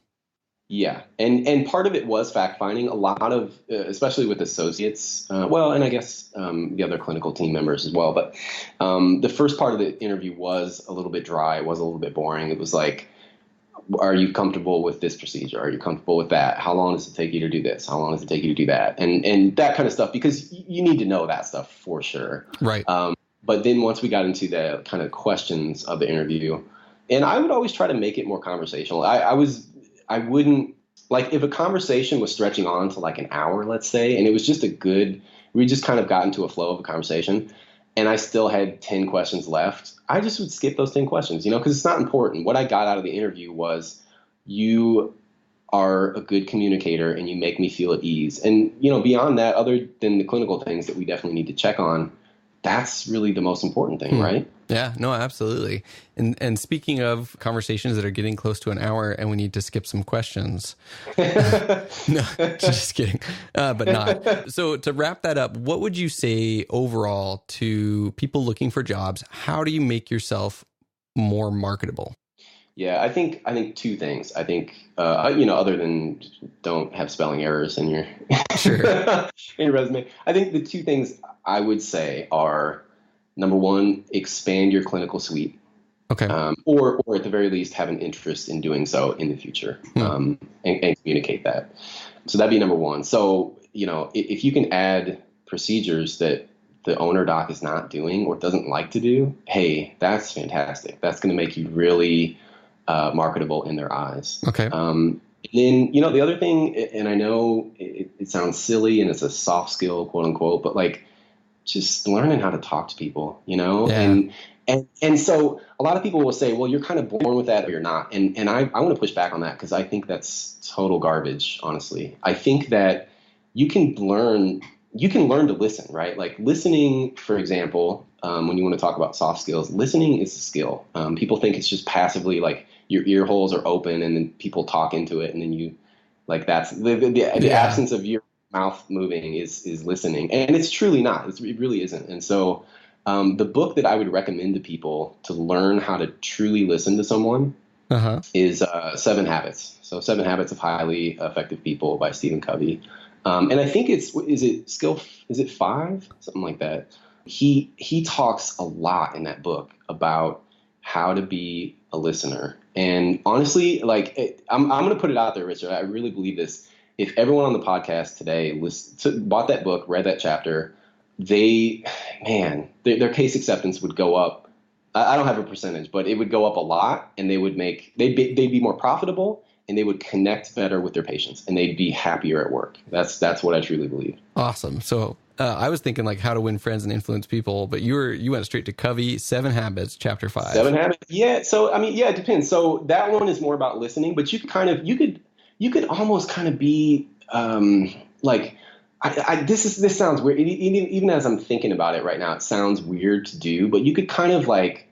Yeah. And part of it was fact finding. A lot of, especially with associates, and I guess the other clinical team members as well. But the first part of the interview was a little bit dry. It was a little bit boring. It was like, are you comfortable with this procedure? Are you comfortable with that? How long does it take you to do this? How long does it take you to do that? And that kind of stuff, because you need to know that stuff for sure. Right. But then once we got into the kind of questions of the interview, and I would always try to make it more conversational. I wouldn't, like, if a conversation was stretching on to like an hour, let's say, and it was just we just kind of got into a flow of a conversation, and I still had 10 questions left, I just would skip those 10 questions, because it's not important. What I got out of the interview was, you are a good communicator and you make me feel at ease. And, beyond that, other than the clinical things that we definitely need to check on, that's really the most important thing, right? Yeah, no, absolutely. And speaking of conversations that are getting close to an hour and we need to skip some questions. No, just kidding. But not. So to wrap that up, what would you say overall to people looking for jobs? How do you make yourself more marketable? Yeah, I think two things. I think, other than don't have spelling errors in your, in your resume, I think the two things I would say are, number one, expand your clinical suite. Okay. Or at the very least, have an interest in doing so in the future, and communicate that. So that'd be number one. So, if you can add procedures that the owner doc is not doing or doesn't like to do, hey, that's fantastic. That's going to make you really marketable in their eyes. Okay. Then, the other thing, and I know it sounds silly and it's a soft skill, quote unquote, but like just learning how to talk to people, Yeah. And so a lot of people will say, well, you're kind of born with that or you're not. And I want to push back on that, because I think that's total garbage, honestly. I think that you can learn to listen, right? Like listening, for example, when you want to talk about soft skills, listening is a skill. People think it's just passively, like your ear holes are open and then people talk into it, and then you, like, that's the absence of your mouth moving is listening, and it's truly not. It really isn't. And so the book that I would recommend to people to learn how to truly listen to someone is 7 Habits. So 7 Habits of Highly Effective People by Stephen Covey. And I think is it 5? Something like that. He talks a lot in that book about how to be a listener. And honestly, like, I'm going to put it out there, Richard. I really believe this. If everyone on the podcast today bought that book, read that chapter, their case acceptance would go up. I don't have a percentage, but it would go up a lot, and they'd be more profitable, and they would connect better with their patients, and they'd be happier at work. That's what I truly believe. Awesome. So I was thinking like how to win friends and influence people, but you went straight to Covey, 7 Habits, chapter 5. 7 Habits. Yeah. So, I mean, yeah, it depends. So that one is more about listening, but you could almost kind of be, like, this sounds weird. Even as I'm thinking about it right now, it sounds weird to do, but you could kind of like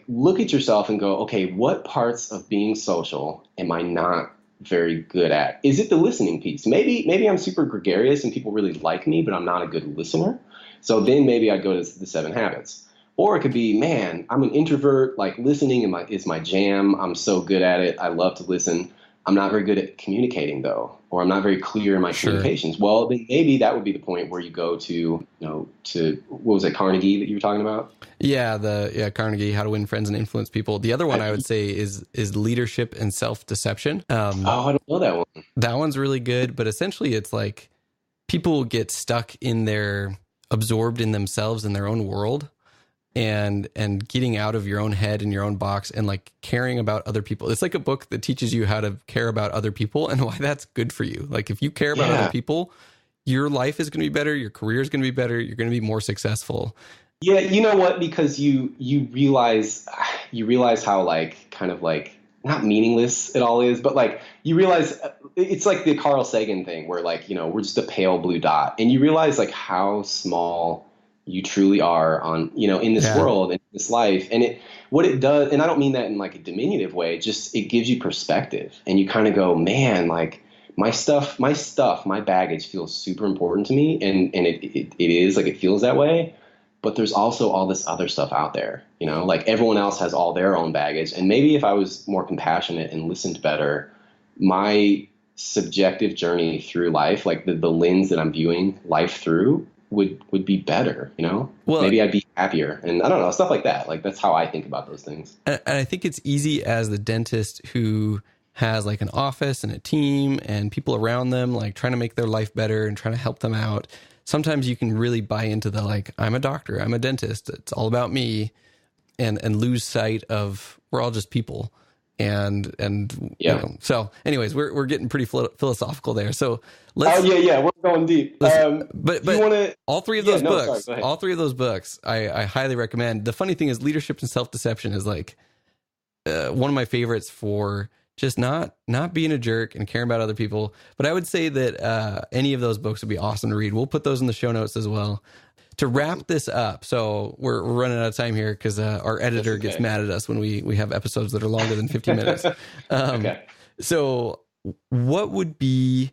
look at yourself and go, okay, what parts of being social am I not very good at? Is it the listening piece? Maybe I'm super gregarious and people really like me, but I'm not a good listener. So then maybe I'd go to the 7 Habits. Or it could be, man, I'm an introvert, like listening is my jam. I'm so good at it. I love to listen. I'm not very good at communicating though, or I'm not very clear in my communications. Well, then maybe that would be the point where you go to, to what was it, Carnegie that you were talking about? Yeah, Carnegie, How to Win Friends and Influence People. The other one I would say is leadership and self-deception. I don't know that one. That one's really good, but essentially it's like people get stuck absorbed in themselves in their own world. And getting out of your own head and your own box and like caring about other people. It's like a book that teaches you how to care about other people and why that's good for you. Like if you care about other people, your life is going to be better. Your career is going to be better. You're going to be more successful. Yeah. You know what? Because you realize how like, kind of like not meaningless it all is, but like you realize it's like the Carl Sagan thing where like, we're just a pale blue dot, and you realize like how small you truly are on, in this world and this life. And what it does, and I don't mean that in like a diminutive way, just it gives you perspective, and you kind of go, man, like my baggage feels super important to me. And it is like, it feels that way, but there's also all this other stuff out there, like everyone else has all their own baggage. And maybe if I was more compassionate and listened better, my subjective journey through life, like the lens that I'm viewing life through, would be better, Well, maybe I'd be happier, and I don't know, stuff like that. Like that's how I think about those things. And I think it's easy as the dentist who has like an office and a team and people around them, like trying to make their life better and trying to help them out. Sometimes you can really buy into the, like, I'm a doctor, I'm a dentist, it's all about me, and lose sight of we're all just people. And so anyways, we're getting pretty philosophical there. So let's. Oh yeah, we're going deep. But you wanna, all three of those books, I highly recommend. The funny thing is, leadership and self-deception is like one of my favorites for just not being a jerk and caring about other people. But I would say that any of those books would be awesome to read. We'll put those in the show notes as well. To wrap this up, so we're running out of time here because our editor gets mad at us when we have episodes that are longer than 15 minutes. Okay. So what would be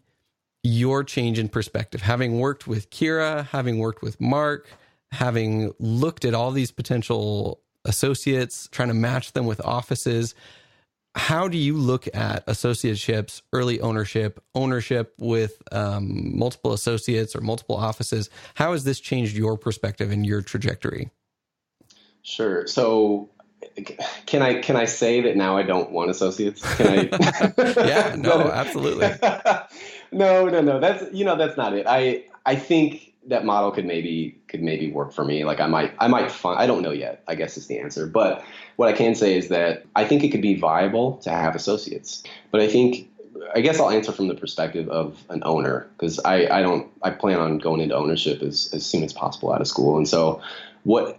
your change in perspective? Having worked with Kira, having worked with Mark, having looked at all these potential associates, trying to match them with offices, how do you look at associateships, early ownership with multiple associates or multiple offices? How has this changed your perspective and your trajectory? Sure. So can I say that now I don't want associates? Can I? Yeah, no, absolutely. No. That's not it. I think that model could maybe work for me. Like I might find, I don't know yet, I guess is the answer. But what I can say is that I think it could be viable to have associates. But I guess I'll answer from the perspective of an owner, because I plan on going into ownership as soon as possible out of school. And so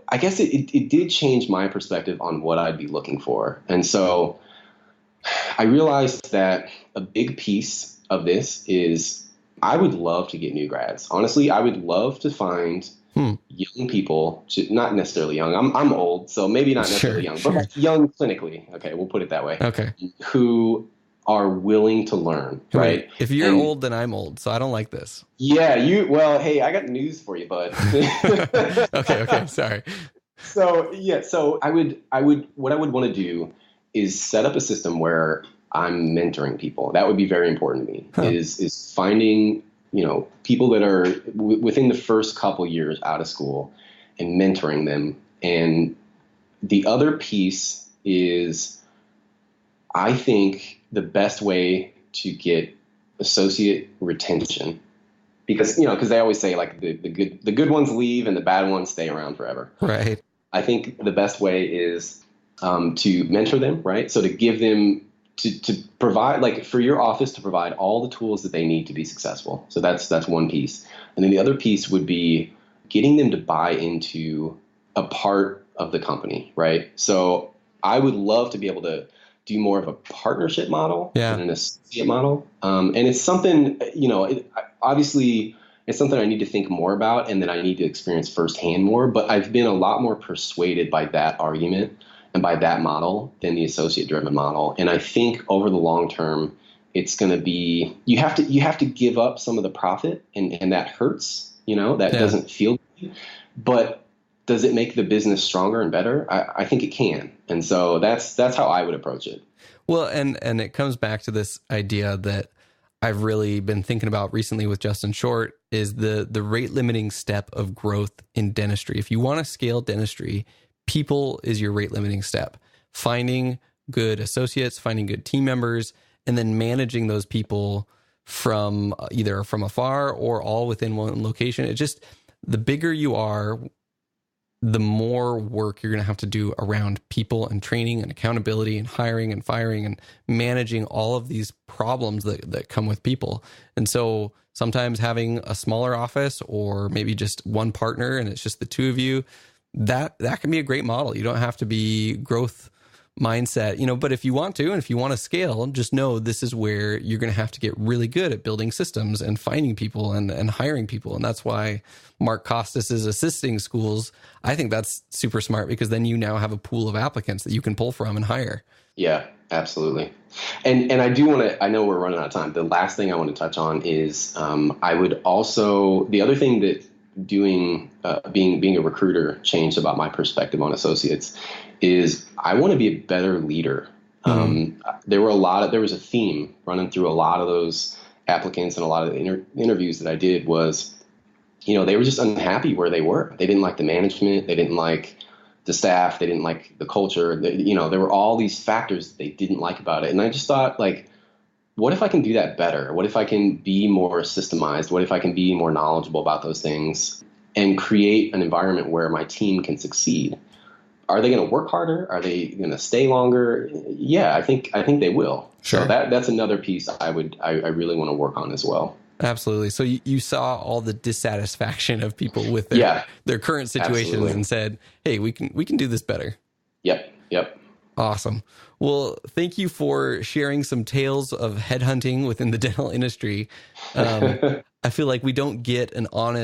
I guess it did change my perspective on what I'd be looking for. And so I realized that a big piece of this is I would love to get new grads. Honestly, I would love to find young people, not necessarily young. I'm old, so maybe not necessarily young, but like young clinically. Okay, we'll put it that way. Okay. Who are willing to learn, right? If you're old, then I'm old, so I don't like this. Yeah, well, hey, I got news for you, bud. Okay, sorry. So I would what I would want to do is set up a system where I'm mentoring people. That would be very important to me. Is finding, people that are within the first couple years out of school and mentoring them. And the other piece is, I think the best way to get associate retention, because they always say like the good ones leave and the bad ones stay around forever. Right. I think the best way is to mentor them, right? So to give them to provide, like, for your office to provide all the tools that they need to be successful. So that's one piece. And then the other piece would be getting them to buy into a part of the company, right? So I would love to be able to do more of a partnership model than an associate model. And it's something, obviously it's something I need to think more about and that I need to experience firsthand more. But I've been a lot more persuaded by that argument and by that model than the associate driven model. And I think over the long term, it's going to be, you have to give up some of the profit, and that hurts, that doesn't feel good. But does it make the business stronger and better? I think it can. And so that's how I would approach it. Well, and it comes back to this idea that I've really been thinking about recently with Justin Short, is the rate limiting step of growth in dentistry. If you want to scale dentistry, people is your rate limiting step. Finding good associates, finding good team members, and then managing those people from either from afar or all within one location. It just, the bigger you are, the more work you're going to have to do around people and training and accountability and hiring and firing and managing all of these problems that come with people. And so sometimes having a smaller office or maybe just one partner and it's just the two of you, that can be a great model. You don't have to be growth mindset, but if you want to, and if you want to scale, just know this is where you're going to have to get really good at building systems and finding people and hiring people. And that's why Mark Costas is assisting schools. I think that's super smart, because then you now have a pool of applicants that you can pull from and hire. Yeah, absolutely. And I do want to, I know we're running out of time. The last thing I want to touch on is I would also, the other thing that being a recruiter changed about my perspective on associates is I want to be a better leader. There was a theme running through a lot of those applicants and a lot of the interviews that I did was, they were just unhappy where they were. They didn't like the management. They didn't like the staff. They didn't like the culture. There were all these factors that they didn't like about it. And I just thought, like, what if I can do that better? What if I can be more systemized? What if I can be more knowledgeable about those things and create an environment where my team can succeed? Are they going to work harder? Are they going to stay longer? Yeah, I think they will. Sure. So that's another piece I really want to work on as well. Absolutely. So you saw all the dissatisfaction of people with their current situations. Absolutely. And said, hey, we can do this better. Yep. Awesome. Well, thank you for sharing some tales of headhunting within the dental industry. I feel like we don't get not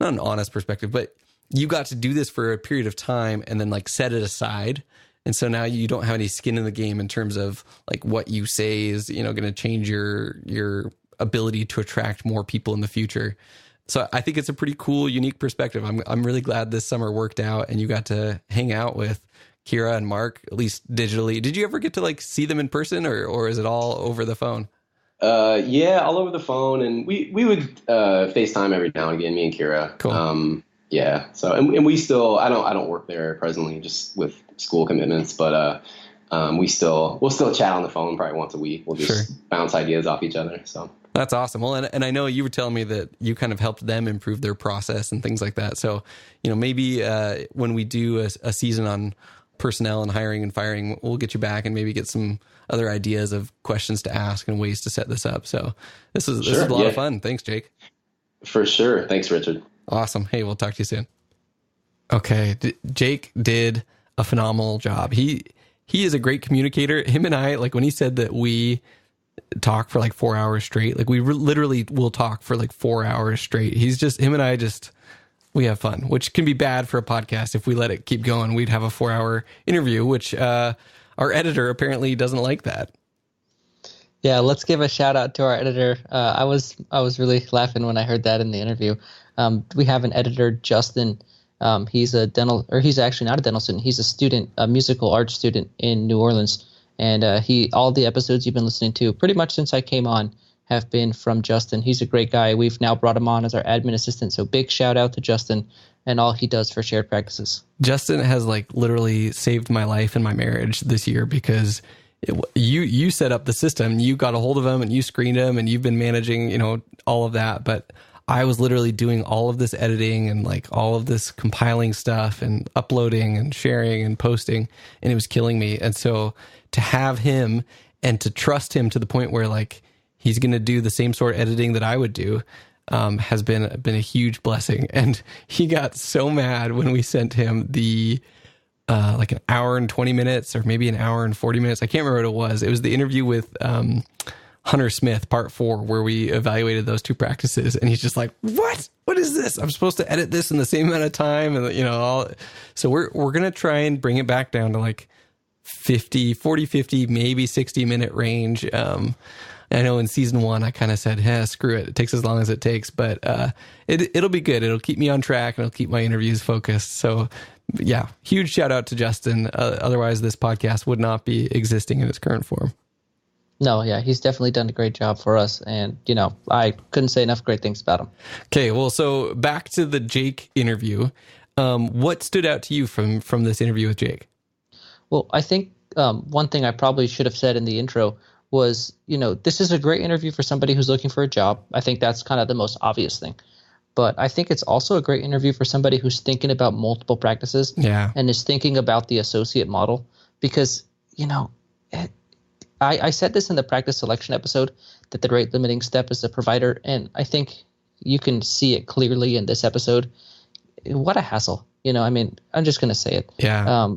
an honest perspective, but you got to do this for a period of time and then like set it aside. And so now you don't have any skin in the game in terms of like what you say is, going to change your ability to attract more people in the future. So I think it's a pretty cool, unique perspective. I'm really glad this summer worked out and you got to hang out with Kira and Mark, at least digitally. Did you ever get to like see them in person, or is it all over the phone? Yeah, all over the phone. And we would FaceTime every now and again, me and Kira. Cool. Yeah. So, and we still, I don't work there presently just with school commitments, but we'll still chat on the phone probably once a week. We'll just bounce ideas off each other. So that's awesome. Well, and I know you were telling me that you kind of helped them improve their process and things like that. So, maybe when we do a season on personnel and hiring and firing, we'll get you back and maybe get some other ideas of questions to ask and ways to set this up. So this is a lot of fun. Thanks, Jake. For sure. Thanks, Richard. Awesome. Hey, we'll talk to you soon. Okay. Jake did a phenomenal job. He is a great communicator. Him and I, like when he said that we talk for like 4 hours straight, like we literally will talk for like 4 hours straight. Him and I we have fun, which can be bad for a podcast. If we let it keep going, we'd have a 4-hour interview, which our editor apparently doesn't like that. Yeah, let's give a shout out to our editor. I was really laughing when I heard that in the interview. We have an editor, Justin. He's actually not a dental student. He's a student, a musical arts student in New Orleans. And all the episodes you've been listening to pretty much since I came on have been from Justin. He's a great guy. We've now brought him on as our admin assistant. So big shout out to Justin and all he does for shared practices. Justin has like literally saved my life and my marriage this year because you set up the system, you got a hold of him and you screened him and you've been managing, all of that. But I was literally doing all of this editing and like all of this compiling stuff and uploading and sharing and posting, and it was killing me. And so to have him and to trust him to the point where like he's going to do the same sort of editing that I would do, has been a huge blessing. And he got so mad when we sent him the like an hour and 20 minutes or maybe an hour and 40 minutes. I can't remember what it was. It was the interview with Hunter Smith, part 4, where we evaluated those 2 practices. And he's just like, what is this? I'm supposed to edit this in the same amount of time. And so we're going to try and bring it back down to like 40, 50, maybe 60 minute range. I know in season 1, I kind of said, screw it. It takes as long as it takes, but it'll be good. It'll keep me on track and it'll keep my interviews focused. So yeah, huge shout out to Justin. Otherwise, this podcast would not be existing in its current form. No, yeah, he's definitely done a great job for us. And, I couldn't say enough great things about him. Okay, well, so back to the Jake interview. What stood out to you from this interview with Jake? Well, I think one thing I probably should have said in the intro was, this is a great interview for somebody who's looking for a job. I think that's kind of the most obvious thing. But I think it's also a great interview for somebody who's thinking about multiple practices and is thinking about the associate model. Because, I said this in the practice selection episode that the rate limiting step is the provider. And I think you can see it clearly in this episode. What a hassle. I'm just going to say it. Yeah.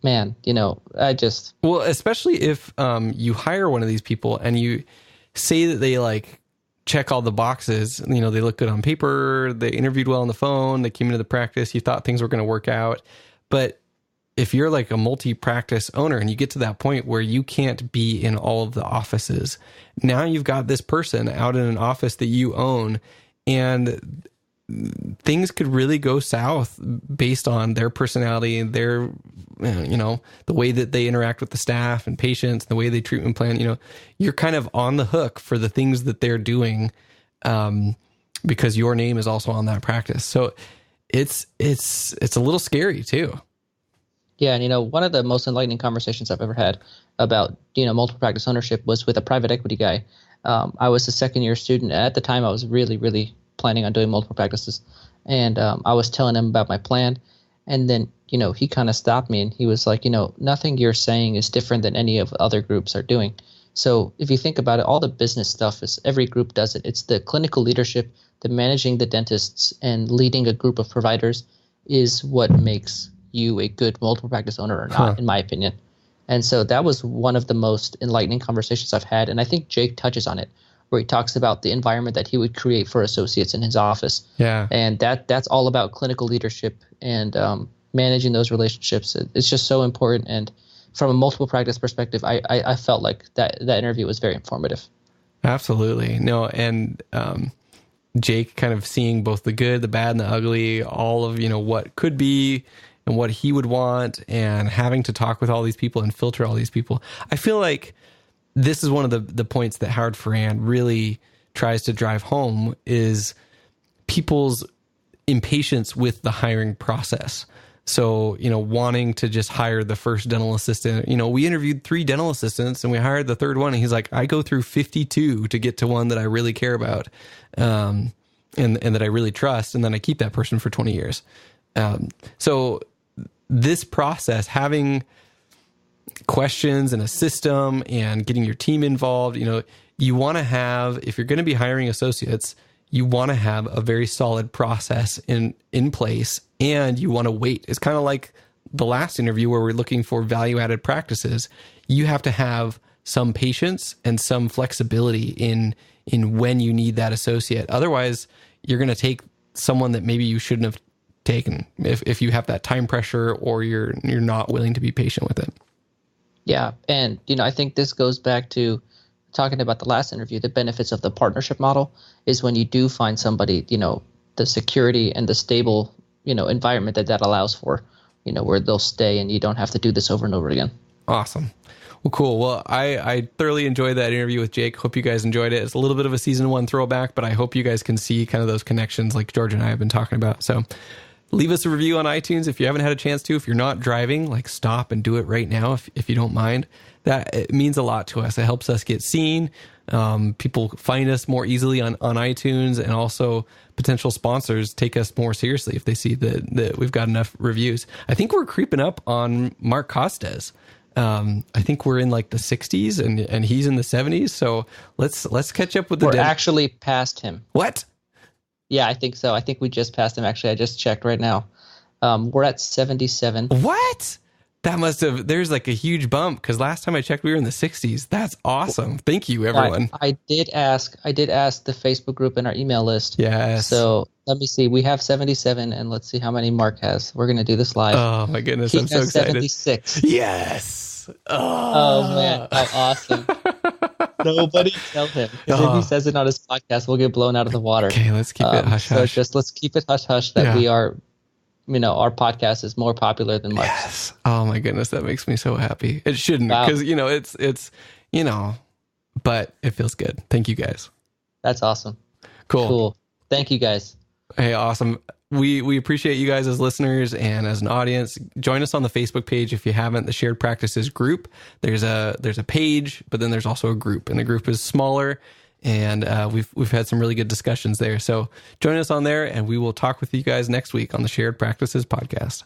Man, Well, especially if you hire one of these people and you say that they like check all the boxes, they look good on paper, they interviewed well on the phone, they came into the practice, you thought things were going to work out. But if you're like a multi-practice owner and you get to that point where you can't be in all of the offices, now you've got this person out in an office that you own, and things could really go south based on their personality and their, the way that they interact with the staff and patients, the way they treatment plan. You're kind of on the hook for the things that they're doing, because your name is also on that practice. So it's a little scary too. Yeah, and one of the most enlightening conversations I've ever had about multiple practice ownership was with a private equity guy. I was a second-year student, and at the time I was really, really planning on doing multiple practices, and I was telling him about my plan, and then he kind of stopped me and he was like, nothing you're saying is different than any of other groups are doing. So if you think about it, all the business stuff is every group does it. It's the clinical leadership, the managing the dentists and leading a group of providers is what makes you a good multiple practice owner or not, in my opinion. And so that was one of the most enlightening conversations I've had. And I think Jake touches on it, where he talks about the environment that he would create for associates in his office. Yeah. And that's all about clinical leadership and managing those relationships. It's just so important. And from a multiple practice perspective, I felt like that interview was very informative. Absolutely. No, and Jake kind of seeing both the good, the bad, and the ugly, all of, what could be and what he would want, and having to talk with all these people and filter all these people. I feel like this is one of the points that Howard Ferrand really tries to drive home, is people's impatience with the hiring process. So, wanting to just hire the first dental assistant. We interviewed 3 dental assistants and we hired the 3rd one. And he's like, I go through 52 to get to one that I really care about, and that I really trust. And then I keep that person for 20 years. So this process, having questions and a system and getting your team involved, you want to have, if you're going to be hiring associates, you want to have a very solid process in place, and you want to wait. It's kind of like the last interview where we're looking for value-added practices. You have to have some patience and some flexibility in when you need that associate. Otherwise, you're going to take someone that maybe you shouldn't have taken if you have that time pressure, or you're not willing to be patient with it. Yeah. And, I think this goes back to talking about the last interview. The benefits of the partnership model is when you do find somebody, the security and the stable, environment that allows for, where they'll stay and you don't have to do this over and over again. Awesome. Well, cool. Well, I thoroughly enjoyed that interview with Jake. Hope you guys enjoyed it. It's a little bit of a season 1 throwback, but I hope you guys can see kind of those connections like George and I have been talking about. So leave us a review on iTunes if you haven't had a chance to. If you're not driving, stop and do it right now if you don't mind. That it means a lot to us. It helps us get seen. People find us more easily on iTunes, and also potential sponsors take us more seriously if they see that we've got enough reviews. I think we're creeping up on Mark Costes. I think we're in like the 60s and he's in the 70s. So let's catch up with the We're actually past him. What? Yeah, I think so. I think we just passed him. Actually, I just checked right now. We're at 77. What? That must have, there's like a huge bump because last time I checked, we were in the 60s. That's awesome. Thank you, everyone. I did ask the Facebook group and our email list. Yes. So let me see. We have 77, and let's see how many Mark has. We're going to do this live. Oh, my goodness. He I'm so has excited. 76. Yes. Oh, man. How awesome. Nobody tell him. Because if he says it on his podcast, we'll get blown out of the water. Okay, let's keep it hush hush. So let's keep it hush hush that we are, our podcast is more popular than Mark's. Yes. Oh my goodness, that makes me so happy. It shouldn't because it's but it feels good. Thank you guys. That's awesome. Cool. Thank you guys. Hey, awesome. We appreciate you guys as listeners and as an audience. Join us on the Facebook page if you haven't. The Shared Practices group. There's a page, but then there's also a group, and the group is smaller. And we've had some really good discussions there. So join us on there, and we will talk with you guys next week on the Shared Practices podcast.